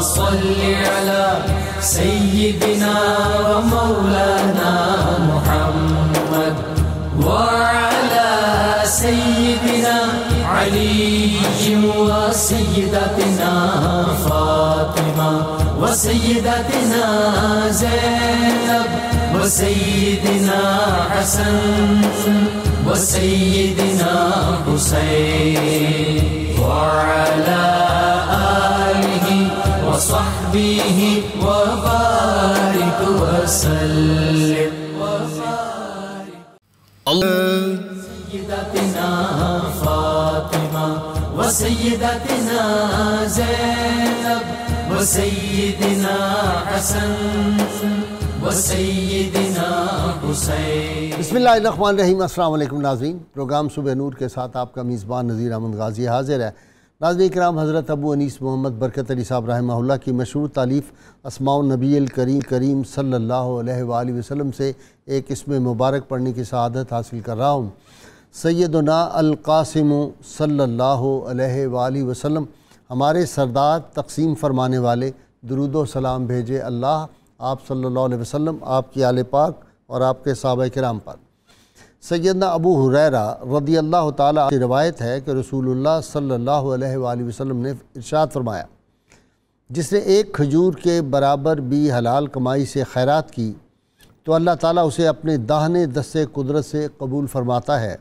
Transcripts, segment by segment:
صل على سيدنا ومولانا محمد وعلى سيدنا علي وسيدتنا فاطمة وسيدتنا زينب وسيدنا حسن وسيدنا حسين وعلى آله وصحبه وبارك وسلم سيدتنا فاطمة وسيدتنا زينب وسيدنا حسن وسيدنا حسين. بسم اللہ الرحمن الرحیم. السلام علیکم ناظرین. پروگرام صبح نور کے ساتھ آپ کا میزبان نذیر احمد غازی حاضر ہے. ناظرین کرام، حضرت ابو انیس محمد برکت علی صاحب رحمہ اللہ کی مشہور تالیف اسماء النبی الکریم صلی اللہ علیہ وآلہ وسلم سے ایک اسم مبارک پڑھنے کی سعادت حاصل کر رہا ہوں. سیدنا القاسم صلی اللہ علیہ وآلہ وسلم، ہمارے سردار تقسیم فرمانے والے، درود و سلام بھیجے اللہ آپ صلی اللہ علیہ وسلم، آپ کی آل پاک اور آپ کے صحابہ کرام پر. سیدنا ابو ہریرہ رضی اللہ تعالیٰ کی روایت ہے کہ رسول اللہ صلی اللہ علیہ وآلہ وسلم نے ارشاد فرمایا، جس نے ایک کھجور کے برابر بھی حلال کمائی سے خیرات کی تو اللہ تعالیٰ اسے اپنے داہنے دستے قدرت سے قبول فرماتا ہے.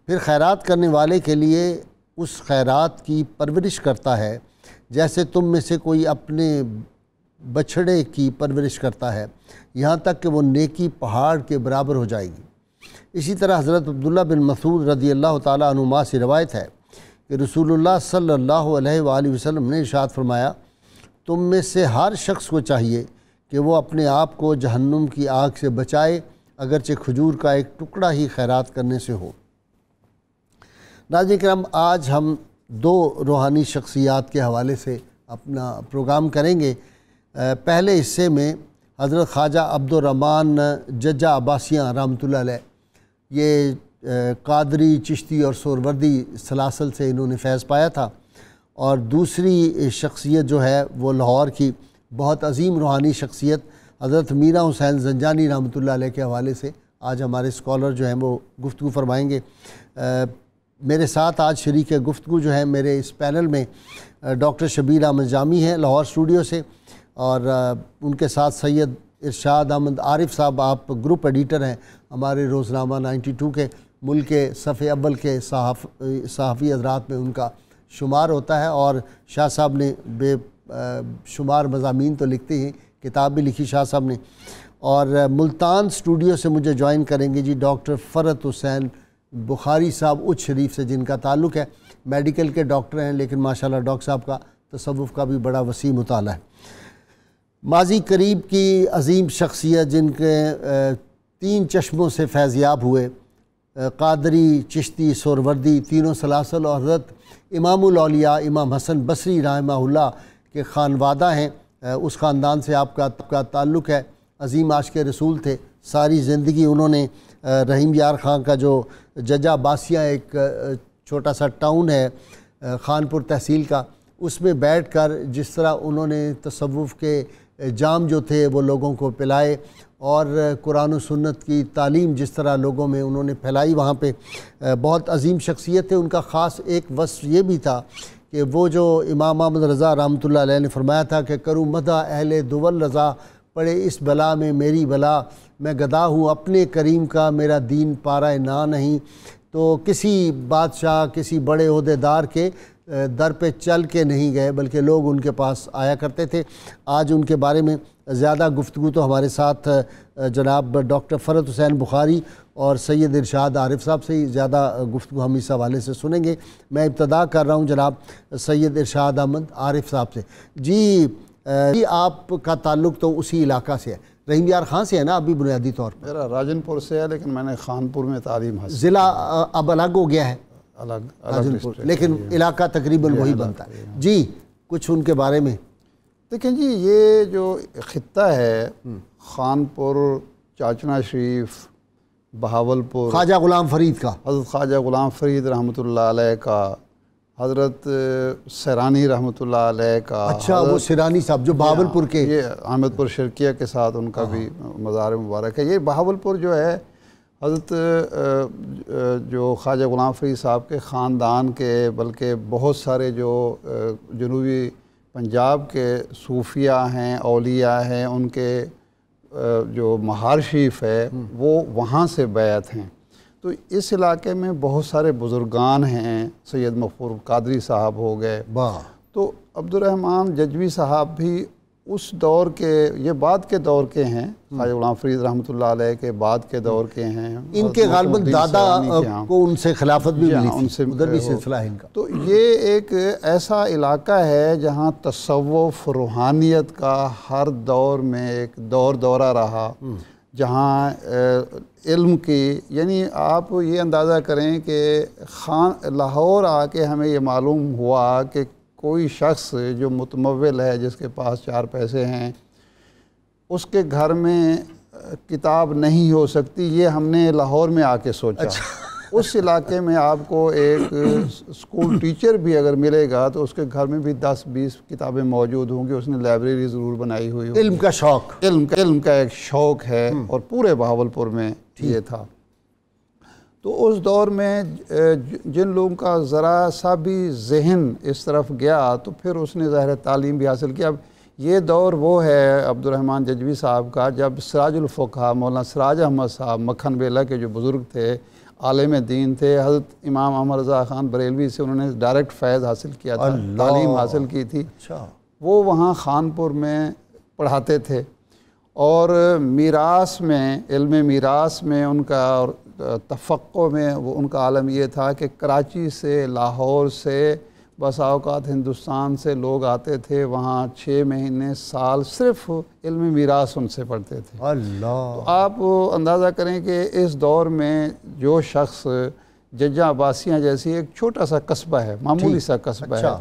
پھر خیرات کرنے والے کے لیے اس خیرات کی پرورش کرتا ہے جیسے تم میں سے کوئی اپنے بچھڑے کی پرورش کرتا ہے، یہاں تک کہ وہ نیکی پہاڑ کے برابر ہو جائے گی. اسی طرح حضرت عبداللہ بن مسعود رضی اللہ تعالیٰ عنہما سے روایت ہے کہ رسول اللہ صلی اللہ علیہ وآلہ وسلم نے ارشاد فرمایا، تم میں سے ہر شخص کو چاہیے کہ وہ اپنے آپ کو جہنم کی آگ سے بچائے، اگرچہ کھجور کا ایک ٹکڑا ہی خیرات کرنے سے ہو. ناظرین کرام، آج ہم دو روحانی شخصیات کے حوالے سے اپنا پروگرام کریں گے. پہلے حصے میں حضرت خواجہ عبدالرحمن ججا عباسیاں رحمۃ اللہ علیہ، یہ قادری، چشتی اور سہروردی سلاسل سے انہوں نے فیض پایا تھا، اور دوسری شخصیت جو ہے وہ لاہور کی بہت عظیم روحانی شخصیت حضرت میرا حسین زنجانی رحمۃ اللہ علیہ کے حوالے سے آج ہمارے اسکالر جو ہیں وہ گفتگو فرمائیں گے. میرے ساتھ آج شریک گفتگو جو ہے میرے اس پینل میں ڈاکٹر شبیر احمد جامی ہیں لاہور اسٹوڈیو سے، اور ان کے ساتھ سید ارشاد احمد عارف صاحب، آپ گروپ ایڈیٹر ہیں ہمارے روزنامہ 92 کے. ملک کے صفحے اول کے صحافی حضرات میں ان کا شمار ہوتا ہے، اور شاہ صاحب نے بے شمار مضامین تو لکھتے ہیں، کتاب بھی لکھی شاہ صاحب نے. اور ملتان اسٹوڈیو سے مجھے جوائن کریں گے جی ڈاکٹر فرت حسین بخاری صاحب اچ شریف سے، جن کا تعلق ہے میڈیکل کے ڈاکٹر ہیں، لیکن ماشاءاللہ ڈاکٹر صاحب کا تصوف کا بھی بڑا وسیع مطالعہ ہے. ماضی قریب کی عظیم شخصیت جن کے 3 چشموں سے فیضیاب ہوئے، قادری، چشتی، سہروردی، تینوں سلاسل، اور حضرت امام الاولیاء امام حسن بصری رحمہ اللہ کے خانوادہ ہیں. اس خاندان سے آپ کا تعلق ہے. عظیم عاشق رسول تھے. ساری زندگی انہوں نے رحیم یار خان کا جو ججا عباسیاں ایک چھوٹا سا ٹاؤن ہے خانپور تحصیل کا، اس میں بیٹھ کر جس طرح انہوں نے تصوف کے جام جو تھے وہ لوگوں کو پلائے، اور قرآن و سنت کی تعلیم جس طرح لوگوں میں انہوں نے پھیلائی، وہاں پہ بہت عظیم شخصیت ہے. ان کا خاص ایک وصف یہ بھی تھا کہ وہ جو امام احمد رضا رحمۃ اللہ علیہ نے فرمایا تھا کہ کروں مدح اہل دول رضا، پڑے اس بلا میں میری بلا، میں گدا ہوں اپنے کریم کا، میرا دین پارہ نا نہیں. تو کسی بادشاہ، کسی بڑے عہدیدار کے در پہ چل کے نہیں گئے، بلکہ لوگ ان کے پاس آیا کرتے تھے. آج ان کے بارے میں زیادہ گفتگو تو ہمارے ساتھ جناب ڈاکٹر فرت حسین بخاری اور سید ارشاد عارف صاحب سے ہی زیادہ گفتگو ہم اس حوالے سے سنیں گے. میں ابتدا کر رہا ہوں جناب سید ارشاد احمد عارف صاحب سے. جی آپ کا تعلق تو اسی علاقہ سے ہے، رحیم یار خان سے ہے نا ابھی بنیادی طور پر؟ میرا راجن پور سے ہے، لیکن میں نے خانپور میں تعلیم حاصل. ضلع اب الگ ہو گیا ہے، الگ لیکن علاقہ تقریباً وہی بنتا ہے. جی کچھ ان کے بارے میں دیکھیں. جی یہ جو خطہ ہے خانپور، چاچنا شریف، بہاولپور، خواجہ غلام فرید کا، حضرت خواجہ غلام فرید رحمۃ اللہ علیہ کا، حضرت سیرانی رحمۃ اللہ علیہ کا. اچھا وہ سیرانی صاحب جو بہاولپور کے, یہ احمد پور شرقیہ کے ساتھ ان کا بھی مزار مبارک ہے. یہ بہاولپور جو ہے حضرت جو خواجہ غلام فرید صاحب کے خاندان کے, بلکہ بہت سارے جو جنوبی پنجاب کے صوفیاء ہیں, اولیاء ہیں, ان کے جو مہار شریف ہے وہ وہاں سے بیعت ہیں. تو اس علاقے میں بہت سارے بزرگان ہیں, سید مغفور قادری صاحب ہو گئے, تو عبد الرحمن ججوی صاحب بھی اس دور کے, یہ بعد کے دور کے ہیں, خواجہ غلام فرید رحمۃ اللہ علیہ کے بعد کے دور کے ہیں. ان کے غالباً دادا کو ان سے خلافت بھی ملی ان سے ادھر بھی سلسلہ ہے ان کا. تو یہ ایک ایسا علاقہ ہے جہاں تصوف روحانیت کا ہر دور میں ایک دورہ رہا, جہاں علم کی, یعنی آپ یہ اندازہ کریں کہ لاہور آ کے ہمیں یہ معلوم ہوا کہ کوئی شخص جو متمول ہے, جس کے پاس 4 پیسے ہیں, اس کے گھر میں کتاب نہیں ہو سکتی, یہ ہم نے لاہور میں آ کے سوچا. اس علاقے میں آپ کو ایک اسکول ٹیچر بھی اگر ملے گا تو اس کے گھر میں بھی 10-20 کتابیں موجود ہوں گی, اس نے لائبریری ضرور بنائی ہوئی ہوگی. علم کا شوق, علم کا ایک شوق ہے, اور پورے بہاولپور میں یہ تھا. تو اس دور میں جن لوگوں کا ذرا سا بھی ذہن اس طرف گیا تو پھر اس نے ظاہر تعلیم بھی حاصل کی. اب یہ دور وہ ہے عبد الرحمن ججوی صاحب کا جب سراج الفقہ مولانا سراج احمد صاحب مکھن بیلا کے جو بزرگ تھے, عالم دین تھے, حضرت امام احمد رضا خان بریلوی سے انہوں نے ڈائریکٹ فیض حاصل کیا تھا, تعلیم حاصل کی تھی. وہ وہاں خانپور میں پڑھاتے تھے, اور میراث میں, علم میراث میں ان کا, اور تفقہ میں وہ ان کا عالم یہ تھا کہ کراچی سے, لاہور سے, بسا اوقات ہندوستان سے لوگ آتے تھے وہاں 6 مہینے سال صرف علم میراث ان سے پڑھتے تھے. تو آپ اندازہ کریں کہ اس دور میں جو شخص, ججاں عباسیاں جیسی ایک چھوٹا سا قصبہ ہے, معمولی سا قصبہ ہے,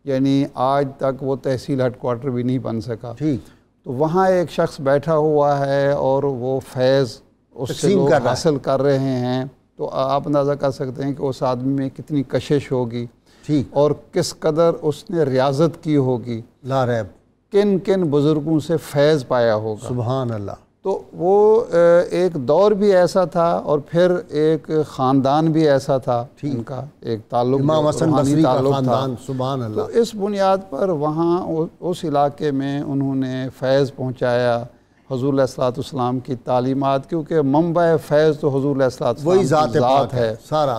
یعنی آج تک وہ تحصیل ہیڈ کوارٹر بھی نہیں بن سکا, تو وہاں ایک شخص بیٹھا ہوا ہے اور وہ فیض اس سے لوگ حاصل کر رہے ہیں. تو آپ اندازہ کر سکتے ہیں کہ اس آدمی میں کتنی کشش ہوگی, اور کس قدر اس نے ریاضت کی ہوگی, لا ریب کن کن بزرگوں سے فیض پایا ہوگا. سبحان اللہ. تو وہ ایک دور بھی ایسا تھا, اور پھر ایک خاندان بھی ایسا تھا, ان کا ایک تعلق, امام حسن بصری کا خاندان. سبحان اللہ. تو اس بنیاد پر وہاں اس علاقے میں انہوں نے فیض پہنچایا, حضور علیہ الصلوۃ والسلام کی تعلیمات, کیونکہ منبع فیض تو حضور علیہ الصلوۃ والسلام کی ذات ہے,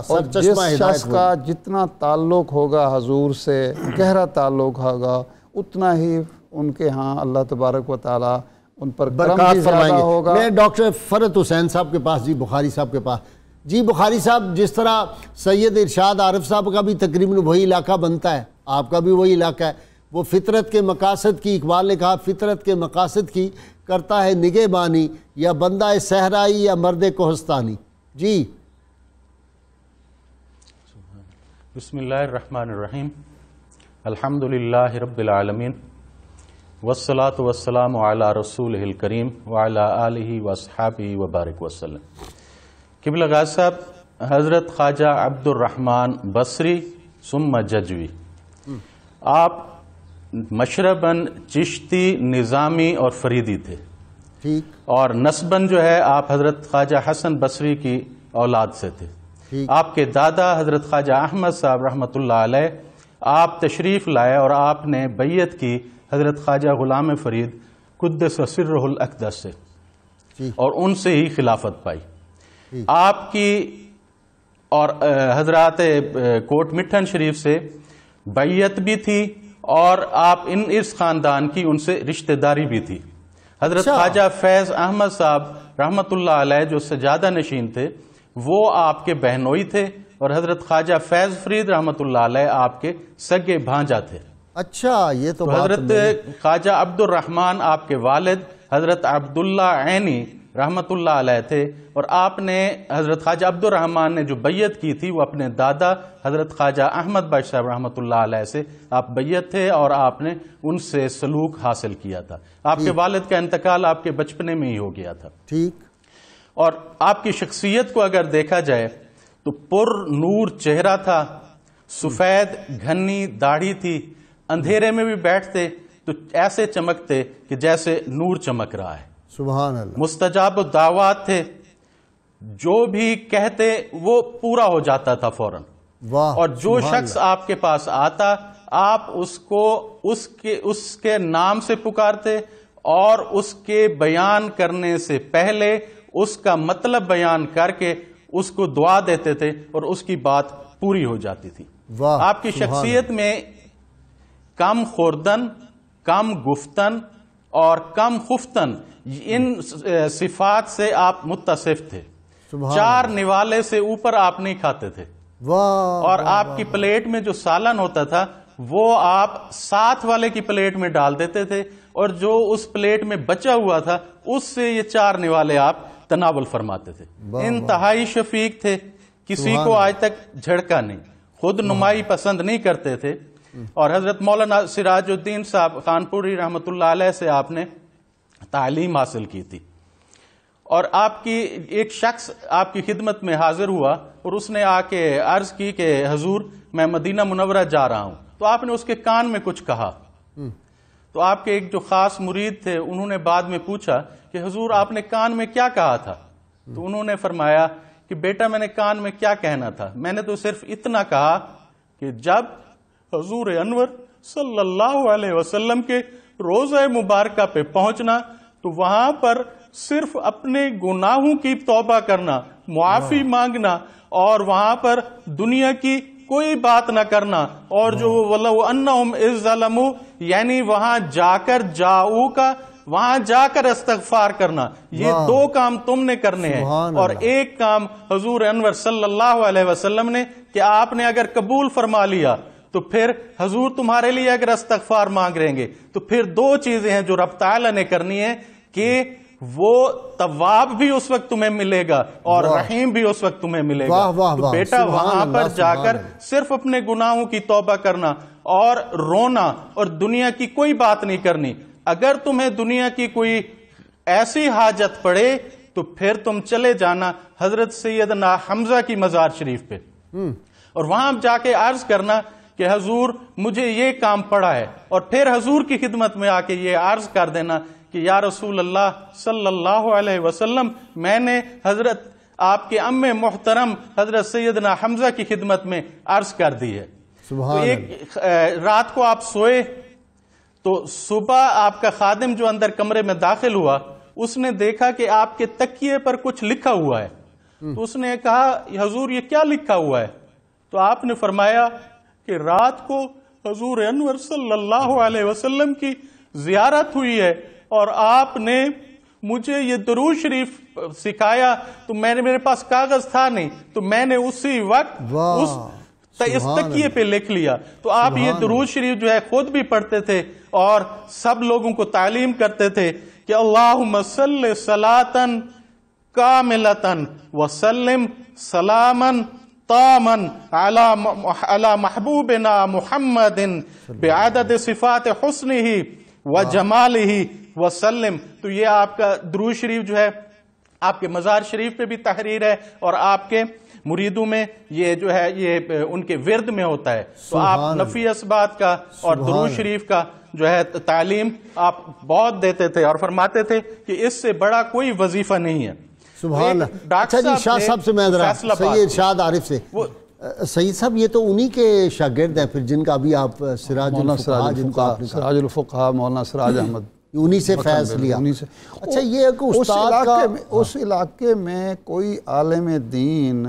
اور جس شخص کا جتنا تعلق ہوگا حضور سے, گہرا تعلق ہوگا, اتنا ہی ان کے ہاں اللہ تبارک و تعالی ان پر برکات فرمائیں گے. میں ڈاکٹر فرت حسین صاحب کے پاس, جی بخاری صاحب کے پاس. جی بخاری صاحب, جس طرح سید ارشاد عارف صاحب کا بھی تقریباً وہی علاقہ بنتا ہے, آپ کا بھی وہی علاقہ ہے, وہ فطرت کے مقاصد کی, اقبال نے کہا فطرت کے مقاصد کی کرتا ہے نگہبانی, یا بندہ صحرائی یا مرد کوہستانی. جی بسم اللہ الرحمن الرحیم. الحمدللہ رب العالمین, والصلاة والسلام علی رسولہ الکریم وعلی آلہ واصحابہ وبارک وسلم. قبلہ غاز صاحب, حضرت خواجہ عبد الرحمن بصری ثم ججوی, آپ مشرباً چشتی, نظامی اور فریدی تھے, اور نسباً جو ہے آپ حضرت خواجہ حسن بصری کی اولاد سے تھے. آپ کے دادا حضرت خواجہ احمد صاحب رحمۃ اللہ علیہ, آپ تشریف لائے اور آپ نے بیعت کی حضرت خواجہ غلام فرید قدس سرہ الاقدس سے, اور ان سے ہی خلافت پائی. آپ کی اور حضرات کوٹ مٹھن شریف سے بیعت بھی تھی, اور آپ اس خاندان کی ان سے رشتہ داری بھی تھی. حضرت خواجہ فیض احمد صاحب رحمۃ اللہ علیہ جو سجادہ نشین تھے, وہ آپ کے بہنوئی تھے, اور حضرت خواجہ فیض فرید رحمۃ اللہ علیہ آپ کے سگے بھانجا تھے. اچھا, یہ تو حضرت خواجہ عبد الرحمن آپ کے والد حضرت عبداللہ عینی رحمۃ اللہ علیہ تھے, اور آپ نے حضرت خواجہ عبد الرحمن نے جو بیعت کی تھی وہ اپنے دادا حضرت خواجہ احمد بخش صاحب رحمۃ اللہ علیہ سے آپ بیعت تھے, اور آپ نے ان سے سلوک حاصل کیا تھا. آپ کے والد کا انتقال آپ کے بچپنے میں ہی ہو گیا تھا. اور آپ کی شخصیت کو اگر دیکھا جائے تو پر نور چہرہ تھا, سفید گھنی داڑھی تھی، اندھیرے میں بھی بیٹھتے تو ایسے چمکتے کہ جیسے نور چمک رہا ہے۔ سبحان اللہ۔ مستجاب الدعوات تھے، جو بھی کہتے وہ پورا ہو جاتا تھا فوراً، واہ، اور جو شخص آپ کے پاس آتا آپ اس کو اس کے نام سے پکارتے اور اس کے بیان کرنے سے پہلے اس کا مطلب بیان کر کے اس کو دعا دیتے تھے اور اس کی بات پوری ہو جاتی تھی۔ واہ، آپ کی شخصیت میں کم خوردن، کم گفتن اور کم خفتن، ان صفات سے آپ متصف تھے۔ چار نوالے سے اوپر آپ نہیں کھاتے تھے، اور آپ کی پلیٹ میں جو سالن ہوتا تھا وہ آپ ساتھ والے کی پلیٹ میں ڈال دیتے تھے، اور جو اس پلیٹ میں بچا ہوا تھا اس سے یہ چار نوالے آپ تناول فرماتے تھے۔ انتہائی شفیق تھے، کسی کو آج تک جھڑکا نہیں، خود نمائی پسند نہیں کرتے تھے، اور حضرت مولانا سراج الدین صاحب خانپوری رحمۃ اللہ علیہ سے آپ نے تعلیم حاصل کی تھی، اور آپ کی ایک شخص آپ کی خدمت میں حاضر ہوا اور اس نے آ کے عرض کی کہ حضور میں مدینہ منورہ جا رہا ہوں، تو آپ نے اس کے کان میں کچھ کہا، تو آپ کے ایک جو خاص مرید تھے انہوں نے بعد میں پوچھا کہ حضور آپ نے کان میں کیا کہا تھا؟ تو انہوں نے فرمایا کہ بیٹا میں نے کان میں کیا کہنا تھا، میں نے تو صرف اتنا کہا کہ جب حضور انور صلی اللہ علیہ وسلم کے روضہ مبارکہ پہ پہنچنا تو وہاں پر صرف اپنے گناہوں کی توبہ کرنا، معافی مانگنا، اور وہاں پر دنیا کی کوئی بات نہ کرنا، اور جو وَلَوْ أَنَّهُمْ إِذْ ظَلَمُوا یعنی وہاں جا کر وہاں جا کر استغفار کرنا، یہ دو کام تم نے کرنے ہیں، اور ایک کام حضور انور صلی اللہ علیہ وسلم نے کہ آپ نے اگر قبول فرما لیا تو پھر حضور تمہارے لیے اگر استغفار مانگ رہیں گے تو پھر دو چیزیں ہیں جو رب تعالی نے کرنی ہے کہ وہ تواب بھی اس وقت تمہیں ملے گا اور رحیم بھی اس وقت تمہیں ملے گا۔ تو بیٹا وہاں پر جا کر صرف اپنے گناہوں کی توبہ کرنا اور رونا، اور دنیا کی کوئی بات نہیں کرنی۔ اگر تمہیں دنیا کی کوئی ایسی حاجت پڑے تو پھر تم چلے جانا حضرت سیدنا حمزہ کی مزار شریف پہ، اور وہاں جا کے عرض کرنا کہ حضور مجھے یہ کام پڑا ہے، اور پھر حضور کی خدمت میں آ کے یہ عرض کر دینا کہ یا رسول اللہ صلی اللہ علیہ وسلم میں نے حضرت آپ کے ام محترم حضرت سیدنا حمزہ کی خدمت میں عرض کر دی ہے۔ تو ایک رات کو آپ سوئے تو صبح آپ کا خادم جو اندر کمرے میں داخل ہوا اس نے دیکھا کہ آپ کے تکیے پر کچھ لکھا ہوا ہے، تو اس نے کہا حضور یہ کیا لکھا ہوا ہے؟ تو آپ نے فرمایا کہ رات کو حضور انور صلی اللہ علیہ وسلم کی زیارت ہوئی ہے اور آپ نے مجھے یہ درود شریف سکھایا، تو میرے پاس کاغذ تھا نہیں، تو میں نے اسی وقت اس تکیے پہ لکھ لیا۔ تو آپ یہ درود شریف جو ہے خود بھی پڑھتے تھے اور سب لوگوں کو تعلیم کرتے تھے کہ اللہم صلی صلاۃً کاملۃً وسلم سلاما تاما علی محبوبنا محمد بعدد صفات حسنہ وجمالہ وسلم۔ تو یہ آپ کا درود شریف جو ہے آپ کے مزار شریف پہ بھی تحریر ہے اور آپ کے مریدوں میں یہ جو ہے یہ ان کے ورد میں ہوتا ہے۔ تو آپ نفی اسبات کا اور درود شریف کا جو ہے تعلیم آپ بہت دیتے تھے اور فرماتے تھے کہ اس سے بڑا کوئی وظیفہ نہیں ہے۔ سبحان اللہ۔ اچھا جی شاہ صاحب سے میں ذرا سید شاد عارف سے، سید صاحب یہ تو انہی کے شاگرد ہیں پھر جن کا ابھی آپ سراج الفقہا مولانا سراج احمد انہی سے فیض لیا۔ اچھا یہ اس علاقے میں کوئی عالم دین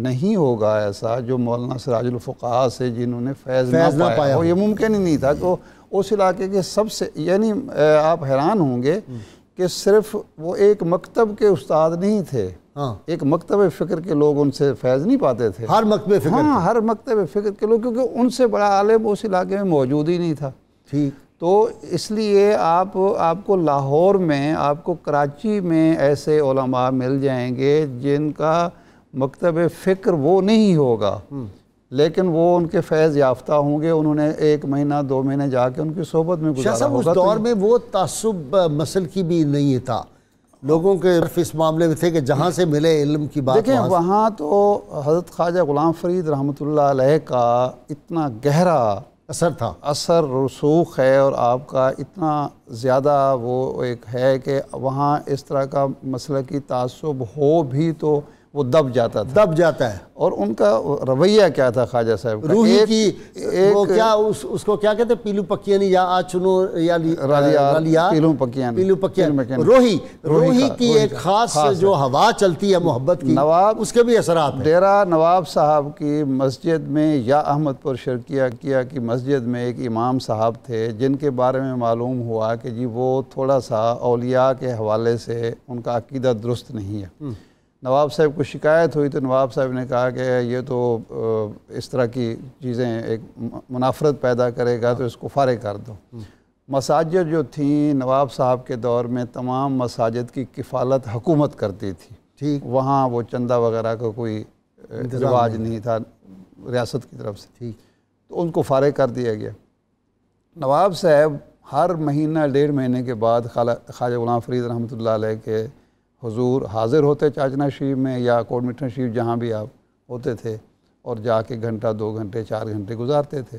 نہیں ہوگا ایسا جو مولانا سراج الفقہا سے جنہوں نے فیض نہ پایا ہو، یہ ممکن ہی نہیں تھا کہ اس علاقے کے سب سے، یعنی آپ حیران ہوں گے کہ صرف وہ ایک مکتب کے استاد نہیں تھے، ایک مکتب فکر کے لوگ ان سے فیض نہیں پاتے تھے، ہر مکتب فکر، ہاں ہر مکتب فکر کے لوگ، کیونکہ ان سے بڑا عالم اس علاقے میں موجود ہی نہیں تھا۔ ٹھیک، تو اس لیے آپ کو لاہور میں، آپ کو کراچی میں ایسے علماء مل جائیں گے جن کا مکتب فکر وہ نہیں ہوگا، لیکن وہ ان کے فیض یافتہ ہوں گے، انہوں نے 1 مہینہ 2 مہینے جا کے ان کی صحبت میں گزارا ہوگا۔ اس دور میں وہ تعصب مسل کی بھی نہیں تھا، لوگوں کے طرف اس معاملے میں تھے کہ جہاں سے ملے علم کی بات. دیکھیں وہاں تو حضرت خواجہ غلام فرید رحمۃ اللہ علیہ کا اتنا گہرا اثر تھا، اثر رسوخ ہے، اور آپ کا اتنا زیادہ وہ ایک ہے کہ وہاں اس طرح کا مسلکی تعصب ہو بھی تو وہ دب جاتا تھا، دب جاتا ہے. اور ان کا رویہ کیا تھا خواجہ صاحب کا؟ روحی کی وہ کیا اس کو کیا کہتے ہیں، پیلو پکیانی یا آچنو یا رالیات، پیلو پکیان، پیلو پکیان، روحی کی ایک خاص جو ہوا چلتی ہے محبت کی، اس کے بھی اثرات ہیں. ڈیرہ نواب صاحب کی مسجد میں یا احمد پور شرکیہ کی مسجد میں ایک امام صاحب تھے جن کے بارے میں معلوم ہوا کہ جی وہ تھوڑا سا اولیاء کے حوالے سے ان کا عقیدہ درست نہیں ہے. نواب صاحب کو شکایت ہوئی تو نواب صاحب نے کہا کہ یہ تو اس طرح کی چیزیں ایک منافرت پیدا کرے گا تو اس کو فارغ کر دو. مساجد جو تھیں نواب صاحب کے دور میں تمام مساجد کی کفالت حکومت کرتی تھی، ٹھیک، وہاں وہ چندہ وغیرہ کا کوئی رواج نہیں تھا ریاست کی طرف سے، ٹھیک، تو ان کو فارغ کر دیا گیا. نواب صاحب ہر مہینہ 1.5 مہینے کے بعد خواجہ غلام فرید رحمۃ اللہ علیہ کے حضور حاضر ہوتے چاچنا شریف میں یا کوٹ میٹھن شریف جہاں بھی آپ ہوتے تھے، اور جا کے گھنٹہ 2 گھنٹے 4 گھنٹے گزارتے تھے.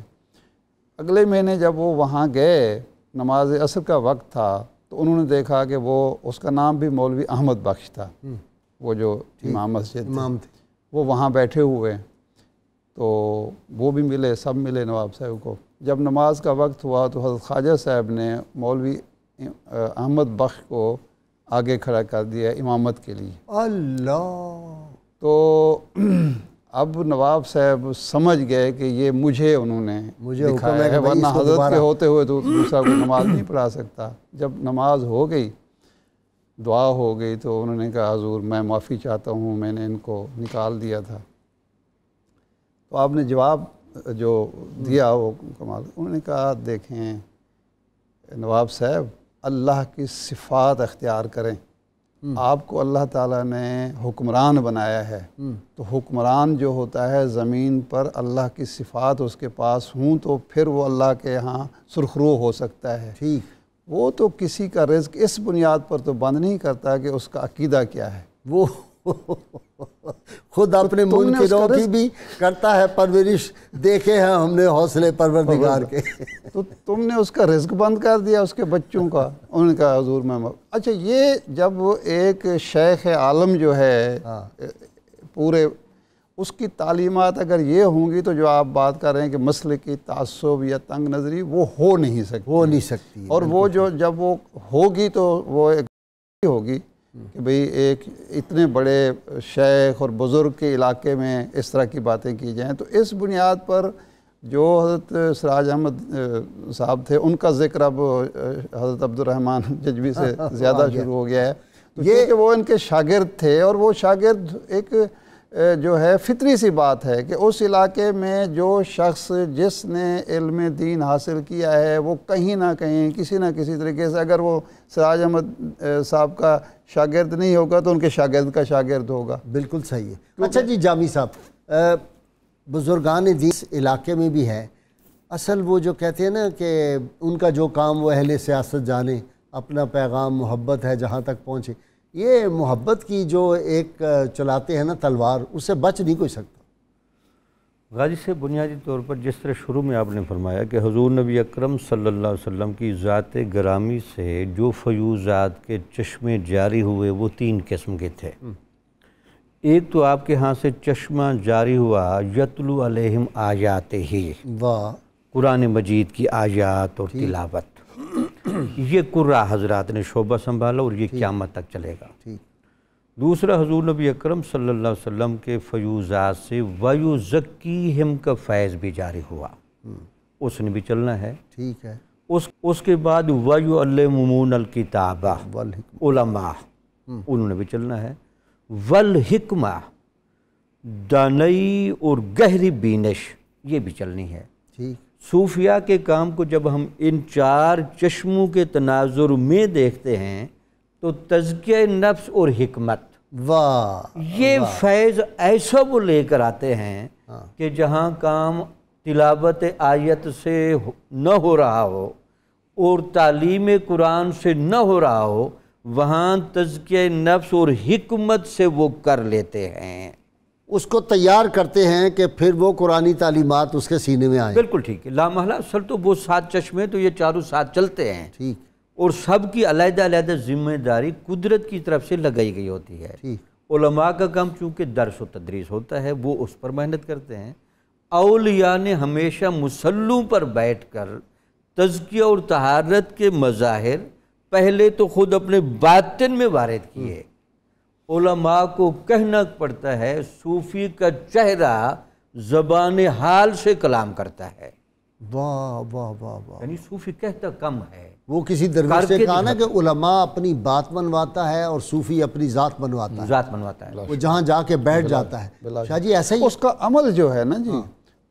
اگلے مہینے جب وہ وہاں گئے، نماز عصر کا وقت تھا، تو انہوں نے دیکھا کہ وہ اس کا نام بھی مولوی احمد بخش تھا، وہ جو امام مسجد تھے، وہ وہاں بیٹھے ہوئے. تو وہ بھی ملے، سب ملے نواب صاحب کو. جب نماز کا وقت ہوا تو حضرت خواجہ صاحب نے مولوی احمد بخش کو آگے کھڑا کر دیا امامت کے لیے. اللہ! تو اب نواب صاحب سمجھ گئے کہ یہ مجھے انہوں نے دکھایا ہے، ورنہ حضرت کے ہوتے ہوئے تو دوسرا کوئی نماز نہیں پڑھا سکتا. جب نماز ہو گئی، دعا ہو گئی، تو انہوں نے کہا حضور میں معافی چاہتا ہوں، میں نے ان کو نکال دیا تھا. تو آپ نے جواب جو دیا وہ کمال. انہوں نے کہا دیکھیں نواب صاحب، اللہ کی صفات اختیار کریں. آپ کو اللہ تعالیٰ نے حکمران بنایا ہے، تو حکمران جو ہوتا ہے زمین پر اللہ کی صفات اس کے پاس ہوں تو پھر وہ اللہ کے ہاں سرخرو ہو سکتا ہے. ٹھیک، وہ تو کسی کا رزق اس بنیاد پر تو بند نہیں کرتا کہ اس کا عقیدہ کیا ہے. وہ خود اپنے منکروں کی بھی کرتا ہے پرورش، دیکھے ہیں ہم نے حوصلے پروردگار کے. تو تم نے اس کا رزق بند کر دیا اس کے بچوں کا. انہوں نے کہا حضور میں اچھا، یہ جب ایک شیخ عالم جو ہے پورے، اس کی تعلیمات اگر یہ ہوں گی تو جو آپ بات کر رہے ہیں کہ مسئلے کی تعصب یا تنگ نظری وہ ہو نہیں سکتی، اور وہ جو جب وہ ہوگی تو وہ ایک ہوگی کہ بھئی ایک اتنے بڑے شیخ اور بزرگ کے علاقے میں اس طرح کی باتیں کی جائیں. تو اس بنیاد پر جو حضرت سراج احمد صاحب تھے ان کا ذکر اب حضرت عبد الرحمن ججوی سے زیادہ شروع ہو گیا ہے. یہ کہ وہ ان کے شاگرد تھے، اور وہ شاگرد ایک جو ہے فطری سی بات ہے کہ اس علاقے میں جو شخص جس نے علم دین حاصل کیا ہے وہ کہیں نہ کہیں کسی نہ کسی طریقے سے، اگر وہ سراج احمد صاحب کا شاگرد نہیں ہوگا تو ان کے شاگرد کا شاگرد ہوگا. بالکل صحیح ہے. اچھا جی جامی صاحب، بزرگان دین اس علاقے میں بھی ہے. اصل وہ جو کہتے ہیں نا کہ ان کا جو کام وہ اہل سیاست جانے، اپنا پیغام محبت ہے جہاں تک پہنچے. یہ محبت کی جو ایک چلاتے ہیں نا تلوار، اس سے بچ نہیں کوئی سکتا. غازی سے بنیادی طور پر جس طرح شروع میں آپ نے فرمایا کہ حضور نبی اکرم صلی اللہ علیہ وسلم کی ذات گرامی سے جو فیوزات کے چشمے جاری ہوئے وہ 3 قسم کے تھے. ایک تو آپ کے ہاں سے چشمہ جاری ہوا یتلو علیہم آیات ہی، قرآن مجید کی آیات اور تلاوت. یہ قرہ حضرات نے شعبہ سنبھالا اور یہ قیامت تک چلے گا. دوسرا حضور نبی اکرم صلی اللہ علیہ وسلم کے فیوزات سے وَيُزَكِّيهِمْ کا فیض بھی جاری ہوا، اس نے بھی چلنا ہے. ٹھیک ہے. اس کے بعد وَيُعَلِّمُونَ الْكِتَابَ علماء، انہوں نے بھی چلنا ہے. والحکمہ، دانائی اور گہری بینش، یہ بھی چلنی ہے. ٹھیک. صوفیاء کے کام کو جب ہم ان 4 چشموں کے تناظر میں دیکھتے ہیں تو تزکیہ نفس اور حکمت، یہ فیض ایسا وہ لے کر آتے ہیں کہ جہاں کام تلاوت آیت سے نہ ہو رہا ہو اور تعلیم قرآن سے نہ ہو رہا ہو، وہاں تزکیہ نفس اور حکمت سے وہ کر لیتے ہیں، اس کو تیار کرتے ہیں کہ پھر وہ قرآنی تعلیمات اس کے سینے میں آئیں۔ بالکل ٹھیک ہے، لامحالہ اصل تو وہ 7 چشمے تو یہ چاروں ساتھ چلتے ہیں، ٹھیک، اور سب کی علیحدہ علیحدہ ذمہ داری قدرت کی طرف سے لگائی گئی ہوتی ہے۔ ٹھیک، علماء کا کام چونکہ درس و تدریس ہوتا ہے، وہ اس پر محنت کرتے ہیں۔ اولیاء نے ہمیشہ مسلوں پر بیٹھ کر تزکیہ اور طہارت کے مظاہر پہلے تو خود اپنے باطن میں وارد کیے۔ علماء کو کہنا پڑتا ہے صوفی کا چہرہ زبان حال سے کلام کرتا ہے، واہ واہ واہ واہ، یعنی صوفی کہتا کم ہے۔ وہ کسی درویش سے کہا نا کہ علماء اپنی بات منواتا ہے اور صوفی اپنی ذات منواتا ہے، ذات منواتا ہے، وہ جہاں جا کے بیٹھ جاتا ہے۔ شاہ جی ایسا ہی اس کا عمل جو ہے نا جی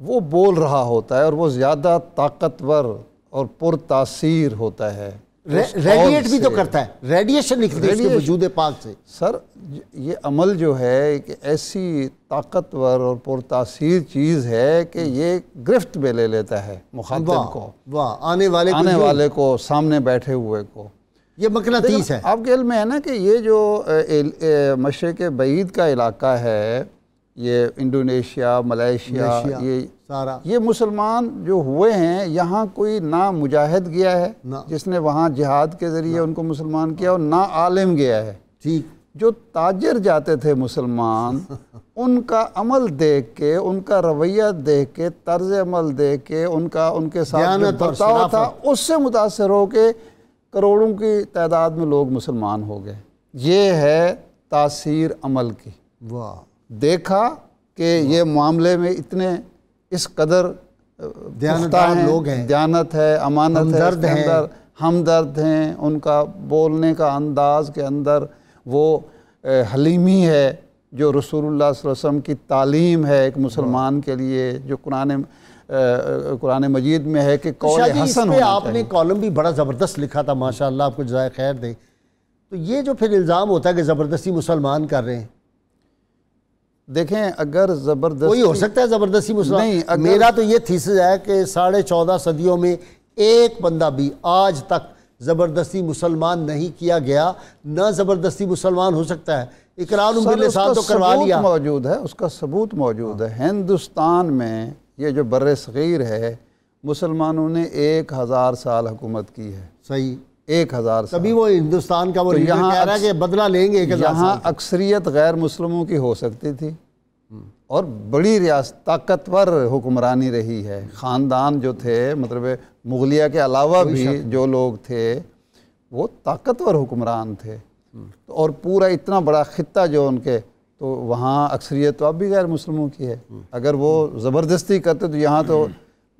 وہ بول رہا ہوتا ہے، اور وہ زیادہ طاقتور اور پر تاثیر ہوتا ہے، ریڈیٹ بھی تو کرتا ہے، ریڈیشن نکلتی ہے اس کے وجود پاک سے۔ سر یہ عمل جو ہے ایک ایسی طاقتور اور پر تاثیر چیز ہے کہ یہ گرفت میں لے لیتا ہے مخاطب کو، واہ، آنے والے کو، سامنے بیٹھے ہوئے کو۔ یہ مقناطیس ہے۔ آپ کے علم میں ہے نا کہ یہ جو مشرق بعید کا علاقہ ہے، یہ انڈونیشیا، ملیشیا، یہ مسلمان جو ہوئے ہیں، یہاں کوئی نہ مجاہد گیا ہے جس نے وہاں جہاد کے ذریعے ان کو مسلمان کیا، اور نہ عالم گیا ہے۔ ٹھیک، جو تاجر جاتے تھے مسلمان، ان کا عمل دیکھ کے، ان کا رویہ دیکھ کے، طرز عمل دیکھ کے، ان کے ساتھ جو برتاؤ تھا اس سے متاثر ہو کے کروڑوں کی تعداد میں لوگ مسلمان ہو گئے۔ یہ ہے تاثیر عمل کی۔ واہ، دیکھا کہ یہ معاملے میں اتنے اس قدر دیانتدار لوگ ہیں، دیانت ہے، امانت ہے، ہمدرد ہیں، ہمدرد ہیں، ان کا بولنے کا انداز کے اندر وہ حلیمی ہے جو رسول اللہ صلی اللہ علیہ وسلم کی تعلیم ہے ایک مسلمان کے لیے، جو قرآن مجید میں ہے کہ قول حسن ہونا چاہیے۔ آپ نے کالم بھی بڑا زبردست لکھا تھا، ماشاءاللہ، آپ کو جزائے خیر دے۔ تو یہ جو پھر الزام ہوتا ہے کہ زبردستی مسلمان کر رہے ہیں، دیکھیں اگر زبردستی کوئی ہو سکتا ہے زبردستی مسلمان؟ نہیں، میرا تو یہ تھیسس ہے کہ 14.5 صدیوں میں ایک بندہ بھی آج تک زبردستی مسلمان نہیں کیا گیا، نہ زبردستی مسلمان ہو سکتا ہے۔ اقرار باللسان تو کروا لیا، موجود ہے، اس کا ثبوت موجود ہے۔ ہندوستان میں یہ جو بر صغیر ہے، مسلمانوں نے 1000 سال حکومت کی ہے۔ صحیح، 1000 سال۔ تبھی وہ ہندوستان کا وہ لیڈر کہہ رہا ہے کہ بدلہ لیں گے 1000 یہاں سال۔ اکثریت غیر مسلموں کی ہو سکتی تھی، اور بڑی ریاست طاقتور حکمرانی رہی ہے۔ خاندان جو تھے، مطلب مغلیہ کے علاوہ بھی جو لوگ تھے وہ طاقتور حکمران تھے، اور پورا اتنا بڑا خطہ جو ان کے، تو وہاں اکثریت تو اب بھی غیر مسلموں کی ہے۔ اگر وہ زبردستی کرتے تو یہاں تو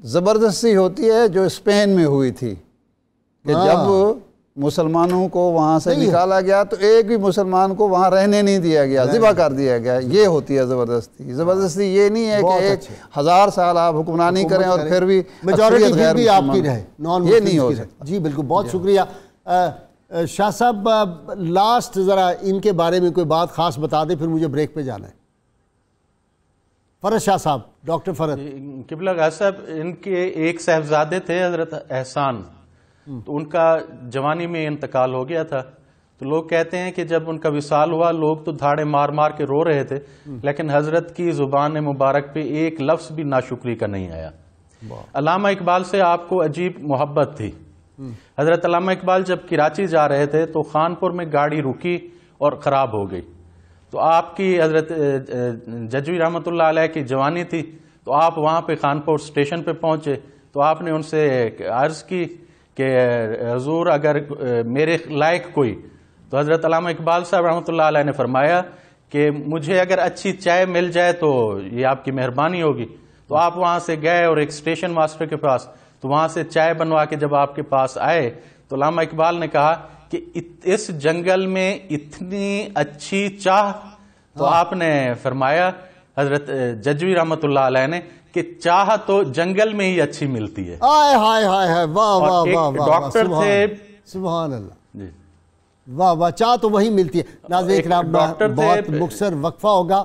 زبردستی ہوتی ہے جو اسپین میں ہوئی تھی، کہ جب مسلمانوں کو وہاں سے نکالا گیا تو ایک بھی مسلمان کو وہاں رہنے نہیں دیا گیا، ذبح کر دیا گیا۔ یہ ہوتی ہے زبردستی۔ زبردستی یہ نہیں ہے کہ 1000 سال آپ حکمرانی کریں اور پھر بھی میجورٹی پھر بھی آپ کی رہے، یہ نہیں ہو سکتا۔ جی بالکل، بہت شکریہ شاہ صاحب۔ لاسٹ ذرا ان کے بارے میں کوئی بات خاص بتا دیں، پھر مجھے بریک پہ جانا ہے۔ فرد شاہ صاحب، ڈاکٹر فرد۔ قبلہ گاہ صاحب، ان کے ایک صاحبزادے تھے حضرت احسان، تو ان کا جوانی میں انتقال ہو گیا تھا۔ تو لوگ کہتے ہیں کہ جب ان کا وصال ہوا، لوگ تو دھاڑے مار مار کے رو رہے تھے، لیکن حضرت کی زبان مبارک پہ ایک لفظ بھی ناشکری کا نہیں آیا۔ علامہ اقبال سے آپ کو عجیب محبت تھی۔ حضرت علامہ اقبال جب کراچی جا رہے تھے تو خانپور میں گاڑی رکی اور خراب ہو گئی، تو آپ کی حضرت ججوی رحمۃ اللہ علیہ کی جوانی تھی، تو آپ وہاں پہ خانپور اسٹیشن پہ پہنچے، تو آپ نے ان سے عرض کی کہ حضور اگر میرے لائق کوئی، تو حضرت علامہ اقبال صاحب رحمۃ اللہ علیہ نے فرمایا کہ مجھے اگر اچھی چائے مل جائے تو یہ آپ کی مہربانی ہوگی۔ تو آپ وہاں سے گئے اور ایک اسٹیشن ماسٹر کے پاس، تو وہاں سے چائے بنوا کے جب آپ کے پاس آئے تو علامہ اقبال نے کہا کہ اس جنگل میں اتنی اچھی چاہ، تو آپ نے فرمایا حضرت ججوی رحمۃ اللہ علیہ نے کہ چاہ تو جنگل میں ہی اچھی ملتی ہے۔ آئے ہائے ہائے ہائے، واہ واہ واہ واہ، ڈاکٹر تھے، سبحان اللہ، جی واہ واہ، چاہ تو وہی ملتی ہے۔ ناظرین اکرام، بہت مختصر وقفہ ہوگا،